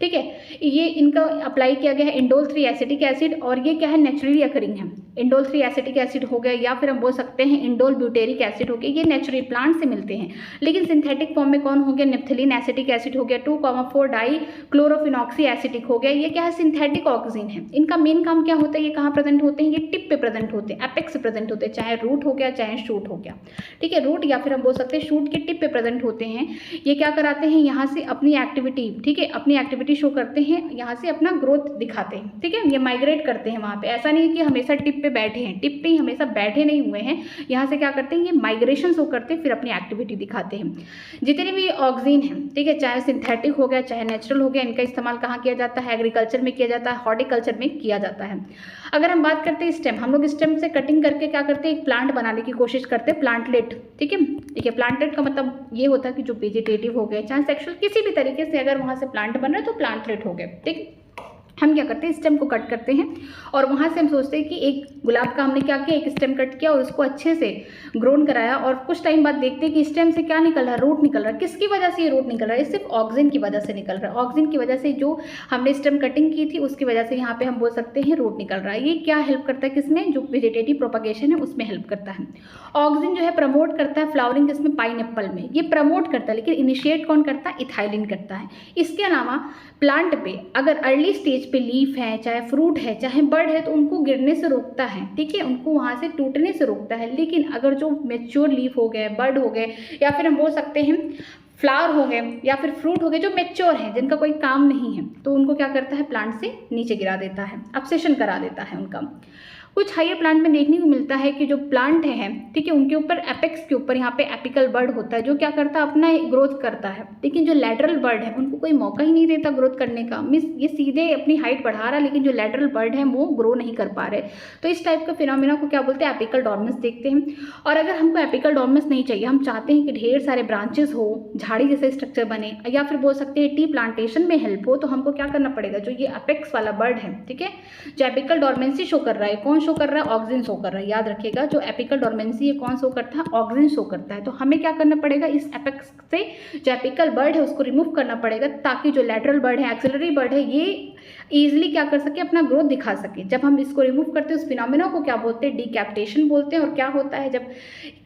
ठीक है, ये इनका अप्लाई किया गया है इंडोल 3 एसिटिक एसिड, और ये क्या है, नेचुरली अकरिंग है। इंडोल 3 एसिटिक एसिड हो गया, या फिर हम बोल सकते हैं इंडोल ब्यूटेरिक एसिड हो गया, ये नेचुरली प्लांट से मिलते हैं। लेकिन सिंथेटिक फॉर्म में कौन हो गया, नेप्थलीन एसिटिक एसिड हो गया, 2,4 डाई क्लोरोफिनॉक्सी एसिटिक हो गया। ये क्या है, सिंथेटिक ऑक्सीजन है। इनका मेन काम क्या होता है, ये कहाँ प्रेजेंट होते हैं, ये टिप पे प्रेजेंट होते हैं, एपेक्स से प्रेजेंट होते हैं, चाहे रूट हो गया चाहे शूट हो गया। ठीक है, रूट या फिर हम बोल सकते हैं शूट के टिप पे प्रेजेंट होते हैं। ये क्या कराते हैं, यहाँ से अपनी एक्टिविटी, ठीक है, अपनी एक्टिविटी शो करते हैं, यहाँ से अपना ग्रोथ दिखाते हैं। ठीक है, ये माइग्रेट करते हैं वहाँ पे, ऐसा नहीं है कि हमेशा टिप पे बैठे हैं, टिप पे ही हमेशा बैठे नहीं हुए हैं। यहाँ से क्या करते हैं, ये माइग्रेशन शो करते हैं, फिर अपनी एक्टिविटी दिखाते हैं। जितने भी ऑक्सीजन हैं, ठीक है, चाहे सिंथेटिक हो गया चाहे नेचुरल हो गया, इनका इस्तेमाल कहाँ किया जाता है, एग्रीकल्चर में किया जाता है, हॉर्टिकल्चर में किया जाता है। अगर हम बात करते हैं स्टेम, हम लोग स्टेम से कटिंग करके क्या करते हैं, एक प्लांट बनाने की कोशिश करते हैं, प्लांटलेट। ठीक है, देखिए प्लांटलेट का मतलब ये होता है कि जो वेजिटेटिव हो गए चाहे सेक्सुअल, किसी भी तरीके से अगर वहाँ से प्लांट बन रहा है तो प्लांटलेट हो गए। ठीक, हम क्या करते हैं, स्टेम को कट करते हैं और वहाँ से हम सोचते हैं कि एक गुलाब का हमने क्या किया, एक स्टेम कट किया और उसको अच्छे से ग्रोन कराया, और कुछ टाइम बाद देखते हैं कि स्टेम से क्या निकल रहा है, रूट निकल रहा है। किसकी वजह से ये रूट निकल रहा है, सिर्फ ऑक्सीजन की वजह से निकल रहा है। ऑक्सीजन की वजह से जो हमने स्टेम कटिंग की थी उसकी वजह से यहाँ पे हम बोल सकते हैं रूट निकल रहा है। ये क्या हेल्प करता है, किसमें, जो वेजिटेटिव प्रोपगेशन है उसमें हेल्प करता है। ऑक्सीजन जो है प्रमोट करता है फ्लावरिंग, किसमें, पाइनएप्पल में, ये प्रमोट करता है, लेकिन इनिशिएट कौन करता है, इथाइलिन करता है। इसके अलावा प्लांट पे अगर अर्ली स्टेज पे लीफ है, चाहे फ्रूट है, चाहे बर्ड है, तो उनको गिरने से रोकता है। ठीक है, उनको वहाँ से टूटने से रोकता है। लेकिन अगर जो मैच्योर लीफ हो गए, बर्ड हो गए, या फिर हम बोल सकते हैं फ्लावर हो गए या फिर फ्रूट हो गए जो मैच्योर हैं, जिनका कोई काम नहीं है, तो उनको क्या करता है, प्लांट से नीचे गिरा देता है, अब्सेशन करा देता है उनका। कुछ हायर प्लांट में देखने को मिलता है कि जो प्लांट है, ठीक है, उनके ऊपर एपेक्स के ऊपर यहाँ पे एपिकल बर्ड होता है, जो क्या करता है, अपना ग्रोथ करता है। लेकिन जो लैटरल बर्ड है उनको कोई मौका ही नहीं देता ग्रोथ करने का, मीन्स ये सीधे अपनी हाइट बढ़ा रहा है, लेकिन जो लैटरल बर्ड है वो ग्रो नहीं कर पा रहे। तो इस टाइप का फिनोमेना को क्या बोलते हैं, एपिकल डॉर्मेंस देखते हैं। और अगर हमको एपिकल डॉर्मेंस नहीं चाहिए, हम चाहते हैं कि ढेर सारे ब्रांचेस हो, झाड़ी जैसे स्ट्रक्चर बने, या फिर बोल सकते हैं टी प्लांटेशन में हेल्प हो, तो हमको क्या करना पड़ेगा, जो ये एपेक्स वाला बर्ड है, ठीक है, जो एपिकल डॉर्मेंसी शो कर रहा है, कौन कौन शो कर रहा है, ऑक्सिन शो कर रहा है। याद रखिएगा जो एपिकल डोरमेंसी ये कौन शो करता है, ऑक्सिन शो करता है। तो हमें क्या करना पड़ेगा, इस एपेक्स से जो एपिकल बर्ड है उसको रिमूव करना पड़ेगा ताकि जो लैटरल बर्ड है, एक्सिलरी बर्ड है, ये ईजिली क्या कर सके, अपना ग्रोथ दिखा सके। जब हम इसको रिमूव करते हैं उस फिनोमेना को क्या बोलते हैं, डीकैप्टेशन बोलते हैं। और क्या होता है जब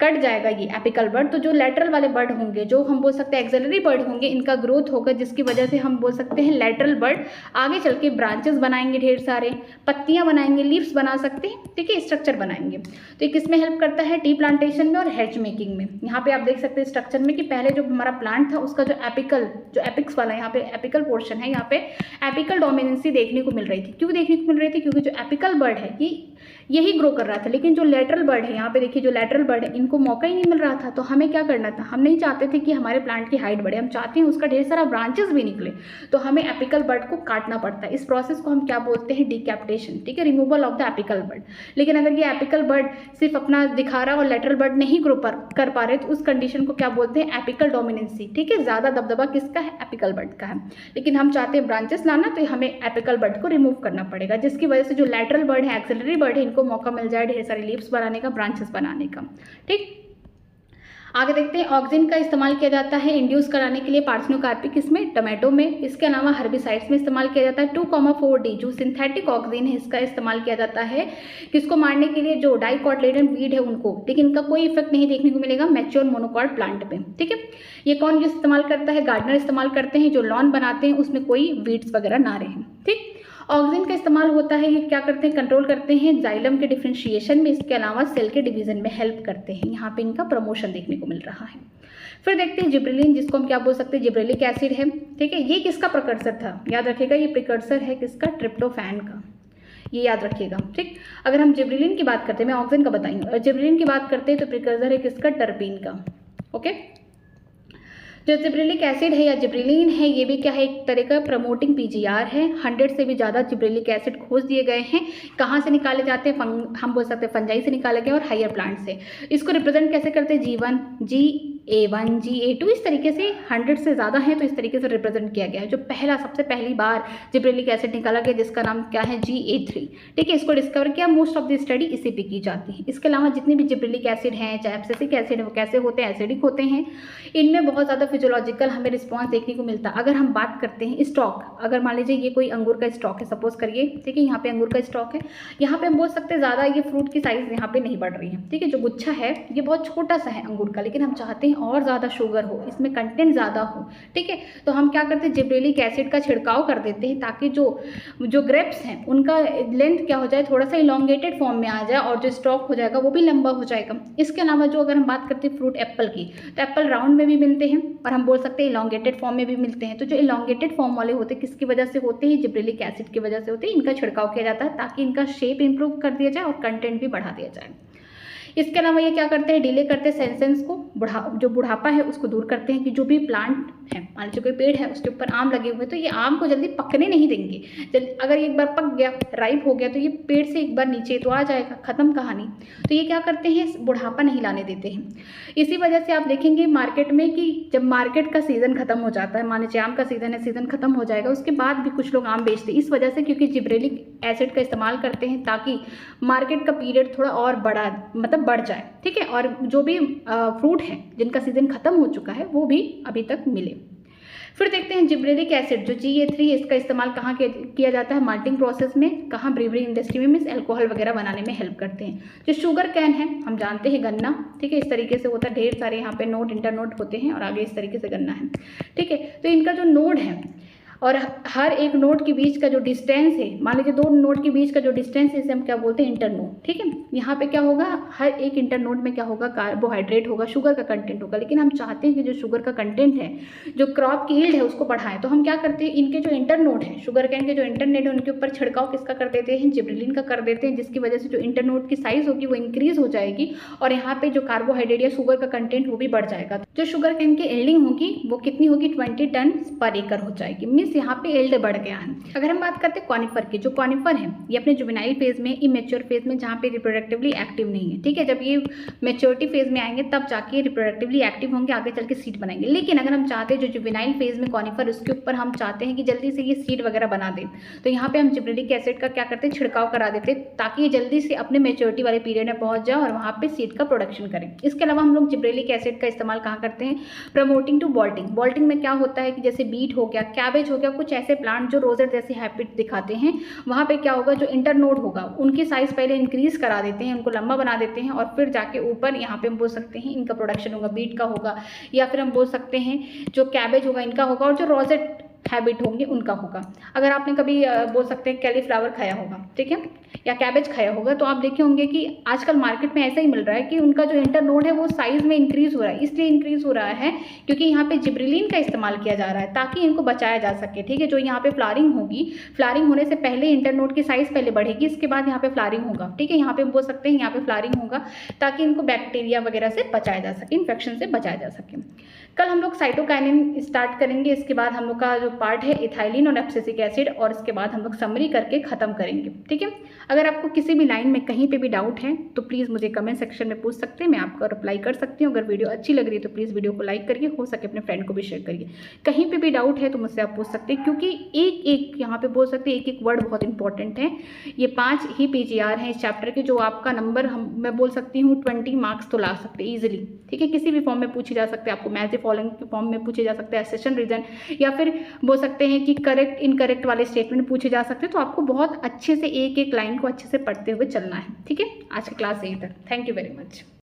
कट जाएगा ये एपिकल बर्ड तो जो लैटरल वाले बर्ड होंगे, जो हम बोल सकते हैं एक्सिलरी बर्ड होंगे, इनका ग्रोथ होगा, जिसकी वजह से हम बोल सकते हैं लैटरल बर्ड आगे चल के ब्रांचेस बनाएंगे, ढेर सारे पत्तियां बनाएंगे, लीव्स बना सकते हैं, ठीक है, स्ट्रक्चर बनाएंगे। तो ये किसमें हेल्प करता है, टी प्लांटेशन में और हेज मेकिंग में। यहाँ पे आप देख सकते हैं स्ट्रक्चर में कि पहले जो हमारा प्लांट था उसका जो एपिक्स वाला यहाँ पे एपिकल पोर्शन है, यहाँ पे एपिकल डोमिनेंसी देखने को मिल रही थी। क्यों देखने को मिल रही थी, क्योंकि जो एपिकल बर्ड है ये यही ग्रो कर रहा था, लेकिन जो लैटरल बर्ड है, यहाँ पे देखिए जो लैटरल बर्ड है, इनको मौका ही नहीं मिल रहा था। तो हमें क्या करना था, हम नहीं चाहते थे कि हमारे प्लांट की हाइट बढ़े, हम चाहते हैं उसका ढेर सारा ब्रांचेस भी निकले। तो हमें एपिकल बर्ड को काटना पड़ता है। इस प्रोसेस को हम क्या बोलते हैं, डीकैप्टेशन, ठीक है, removal of the apical bud. लेकिन अगर ये एपिकल बर्ड सिर्फ अपना दिखा रहा और लैटरल बर्ड नहीं ग्रो कर पा रहे तो उस कंडीशन को क्या बोलते हैं, एपिकल डोमिनेंसी, ठीक है। ज़्यादा दबदबा किसका है, एपिकल बर्ड का है। लेकिन हम चाहते हैं ब्रांचेस लाना, तो हमें एपिकल बर्ड को रिमूव करना पड़ेगा, जिसकी वजह से जो लैटरल बर्ड है, एक्सिलरी बर्ड है, इनको मौका मिल जाए ढेर सारे लीव्स बनाने का, ब्रांचेस बनाने का, ठीक। आगे देखते हैं, ऑक्सिन का इस्तेमाल किया जाता है इंड्यूस कराने के लिए पार्थिनोकार्पिक इसमें, टोमेटो में। इसके अलावा हर्बिसाइड्स में इस्तेमाल किया जाता है। 2,4-D जो सिंथेटिक ऑक्सिन है, इसका इस्तेमाल किया जाता है किसको मारने के लिए, जो डाइकोटिलेडन वीड है उनको, लेकिन इनका कोई इफेक्ट नहीं देखने को मिलेगा मैच्योर मोनोकॉट प्लांट पे, ठीक है। ये कौन यूज इस्तेमाल करता है, गार्डनर इस्तेमाल करते हैं, जो लॉन बनाते हैं उसमें कोई वीड्स वगैरह ना रहे, ठीक। ऑक्सिन का इस्तेमाल होता है, ये क्या करते हैं, कंट्रोल करते हैं जाइलम के डिफरेंशिएशन में, इसके अलावा सेल के डिवीजन में हेल्प करते हैं। यहाँ पे इनका प्रमोशन देखने को मिल रहा है। फिर देखते हैं जिब्रेलिन, जिसको हम क्या बोल सकते हैं, जिब्रेलिक एसिड है, ठीक है। ये किसका प्रिकर्सर था, याद रखिएगा, ये प्रिकर्सर है किसका, ट्रिप्टोफैन का, ये याद रखिएगा, ठीक। अगर हम जिब्रेलिन की बात करते हैं, मैं ऑक्सिन का बताएंगे, और जिब्रेलिन की बात करते हैं तो प्रिकर्सर है किसका, टर्पीन का, ओके। जो जिब्रेलिक एसिड है या जिब्रेलिन है, ये भी क्या है, एक तरह का प्रमोटिंग पीजीआर है। 100 से भी ज़्यादा जिब्रेलिक एसिड खोज दिए गए हैं। कहाँ से निकाले जाते हैं, हम बोल सकते हैं फंजाई से निकाले गए और हायर प्लांट से। इसको रिप्रेजेंट कैसे करते हैं, G1, GA1, GA2, इस तरीके से 100 से ज़्यादा है तो इस तरीके से रिप्रेजेंट किया गया है। जो सबसे पहली बार जिब्रेलिक एसिड निकाला गया जिसका नाम क्या है, GA3, ठीक है। इसको डिस्कवर किया, मोस्ट ऑफ द स्टडी इसी पे की जाती है। इसके अलावा जितनी भी जिब्रेलिक एसिड हैं, चाहे एब्सिसिक एसिड है, वो कैसे होते हैं, एसिडिक होते हैं। इनमें बहुत ज़्यादा फिजियोलॉजिकल हमें रिस्पॉन्स देखने को मिलता है। अगर हम बात करते हैं स्टॉक, अगर मान लीजिए ये कोई अंगूर का स्टॉक है, सपोज करिए, ठीक है, यहाँ पे अंगूर का स्टॉक है, यहाँ पे हम बोल सकते हैं ज़्यादा ये फ्रूट की साइज़ यहाँ पे नहीं बढ़ रही है, ठीक है। जो गुच्छा है ये बहुत छोटा सा है अंगूर का, लेकिन हम चाहते हैं और ज़्यादा शुगर हो, इसमें कंटेंट ज़्यादा हो, ठीक है। तो हम क्या करते हैं, जिब्रेलिक एसिड का छिड़काव कर देते हैं ताकि जो ग्रेप्स हैं उनका लेंथ क्या हो जाए, थोड़ा सा इलोंगेटेड फॉर्म में आ जाए और जो स्टॉक हो जाएगा वो भी लंबा हो जाएगा। इसके अलावा जो अगर हम बात करते हैं फ्रूट एप्पल की, तो एप्पल राउंड में भी मिलते हैं और हम बोल सकते हैं इलोंगेटेड फॉर्म में भी मिलते हैं। तो जो इलोंगेटेड फॉर्म वाले होते हैं किसकी वजह से होते हैं, जिब्रेलिक एसिड की वजह से होते हैं। इनका छिड़काव किया जाता है ताकि इनका शेप इंप्रूव कर दिया जाए और कंटेंट भी बढ़ा दिया जाए। इसके अलावा ये क्या करते हैं, डिले करते हैं सेंसेंस को, जो बुढ़ापा है उसको दूर करते हैं कि जो भी प्लांट है, मान लीजिए कोई पेड़ है उसके ऊपर आम लगे हुए तो ये आम को जल्दी पकने नहीं देंगे। अगर एक बार पक गया, राइप हो गया, तो ये पेड़ से एक बार नीचे तो आ जाएगा, खत्म कहानी। तो ये क्या करते हैं, बुढ़ापा नहीं लाने देते हैं। इसी वजह से आप देखेंगे मार्केट में कि जब मार्केट का सीज़न खत्म हो जाता है, मान लीजिए आम का सीज़न है, सीज़न खत्म हो जाएगा, उसके बाद भी कुछ लोग आम बेचते हैं। इस वजह से क्योंकि जिब्रेलिक एसिड का इस्तेमाल करते हैं ताकि मार्केट का पीरियड थोड़ा और बढ़ जाए, ठीक है। और जो भी फ्रूट है जिनका सीजन खत्म हो चुका है वो भी अभी तक मिले। फिर देखते हैं जिब्रेलिक एसिड जो GA3 है, इसका इस्तेमाल कहाँ किया जाता है, माल्टिंग प्रोसेस में, कहाँ ब्रीवरी इंडस्ट्री में, मीन्स अल्कोहल वगैरह बनाने में हेल्प करते हैं। जो शुगर कैन है, हम जानते हैं गन्ना, ठीक है, इस तरीके से होता है, ढेर सारे यहाँ पे नोड, इंटरनोड होते हैं और आगे इस तरीके से गन्ना है, ठीक है। तो इनका जो नोड है और हर एक नोड के बीच का जो डिस्टेंस है, मान लीजिए 2 नोड के बीच का जो डिस्टेंस है, इसे हम क्या बोलते हैं, इंटरनोड, ठीक है। यहाँ पे क्या होगा, हर एक इंटरनोड में क्या होगा, कार्बोहाइड्रेट होगा, शुगर का कंटेंट होगा। लेकिन हम चाहते हैं कि जो शुगर का कंटेंट है, जो क्रॉप की यील्ड है उसको बढ़ाएं, तो हम क्या करते हैं, इनके जो इंटरनोड है, शुगर कैन के जो इंटरनोड है, उनके ऊपर छिड़काव किसका कर देते हैं, जिब्रेलिन का कर देते हैं, जिसकी वजह से जो इंटरनोड की साइज होगी वो इंक्रीज हो जाएगी और यहाँ पे जो कार्बोहाइड्रेट या शुगर का कंटेंट वो भी बढ़ जाएगा। जो शुगर कैन की यील्डिंग होगी वो कितनी होगी, 20 टन पर एकड़ हो जाएगी। मीन्स मीन्स यहाँ पे एल्ड बढ़ गया है। अगर हम बात करते हैं कॉनिफर की, जो कॉनिफर है ये अपने जुवेनाइल फेज में, इमेच्योर फेज में, जहाँ पे रिप्रोडक्टिवली एक्टिव नहीं है, ठीक है। जब ये मेच्योरिटी फेज में आएंगे तब जाके रिप्रोडक्टिवली एक्टिव होंगे, आगे चल के सीड बनाएंगे। लेकिन अगर हम चाहते हैं जो जुवेनाइल फेज में कॉनिफर, उसके ऊपर हम चाहते हैं कि जल्दी से ये सीड वगैरह बना दें, तो यहाँ पे हम जिब्रेलिक एसिड का क्या करते हैं, छिड़काव करा देते हैं, ताकि ये जल्दी से अपने मेच्योरिटी वाले पीरियड में पहुंच जाए और वहाँ पे सीड का प्रोडक्शन करें। इसके अलावा हम लोग जिब्रेलिक एसिड का इस्तेमाल कहाँ करते हैं, प्रमोटिंग टू बॉल्टिंग। बॉल्टिंग में क्या होता है कि जैसे बीट हो गया, कैबेज हो गया, कुछ ऐसे प्लांट जो रोजेट जैसे हैबिट दिखाते हैं, वहाँ पे क्या होगा, जो इंटरनोड होगा उनकी साइज पहले इंक्रीज करा देते हैं, उनको लंबा बना देते हैं, और फिर जाके ऊपर यहाँ पे हम बोल सकते हैं इनका प्रोडक्शन होगा, बीट का होगा, या फिर हम बोल सकते हैं जो कैबेज होगा इनका होगा, और जो रोजेट हैबिट होंगे उनका होगा। अगर आपने कभी बोल सकते हैं कैलीफ्लावर खाया होगा, ठीक है, या कैबेज खाया होगा, तो आप देखे होंगे कि आजकल मार्केट में ऐसा ही मिल रहा है कि उनका जो इंटरनोड है वो साइज में इंक्रीज हो रहा है। इसलिए इंक्रीज हो रहा है क्योंकि यहाँ पे जिब्रेलिन का इस्तेमाल किया जा रहा है ताकि इनको बचाया जा सके, ठीक है। जो यहाँ पे फ्लावरिंग होगी, फ्लावरिंग होने से पहले इंटरनोड की साइज पहले बढ़ेगी, इसके बाद यहाँ पे फ्लावरिंग होगा, ठीक है। यहाँ पे बोल सकते हैं यहाँ पे फ्लावरिंग होगा ताकि इनको बैक्टीरिया वगैरह से बचाया जा सके, इन्फेक्शन से बचाया जा सके। कल हम लोग साइटोकाइनिन स्टार्ट करेंगे, इसके बाद हम लोग का जो पार्ट है इथाइलिन और एब्सिसिक एसिड, और इसके बाद हम लोग समरी करके खत्म करेंगे, ठीक है। अगर आपको किसी भी लाइन में कहीं पे भी डाउट है तो प्लीज़ मुझे कमेंट सेक्शन में पूछ सकते हैं, मैं आपको रिप्लाई कर सकती हूँ। अगर वीडियो अच्छी लग रही है तो प्लीज़ वीडियो को लाइक करिए, हो सके अपने फ्रेंड को भी शेयर करिए। कहीं पे भी डाउट है तो मुझसे आप पूछ सकते हैं, क्योंकि एक एक यहाँ पे बोल सकते हैं एक एक वर्ड बहुत इंपॉर्टेंट है। ये 5 ही PGR हैं इस चैप्टर के, जो आपका नंबर मैं बोल सकती हूँ 20 मार्क्स तो ला सकते हैं ईजिली, ठीक है। किसी भी फॉर्म में पूछे जा सकते हैं, आपको मैच द फॉलोइंग के फॉर्म में पूछे जा सकते हैं, सेशन रीजन, या फिर बोल सकते हैं कि करेक्ट इनकरेक्ट वाले स्टेटमेंट पूछे जा सकते हैं। तो आपको बहुत अच्छे से एक एक लाइन को अच्छे से पढ़ते हुए चलना है, ठीक है। आज की क्लास यहीं तक, थैंक यू वेरी मच।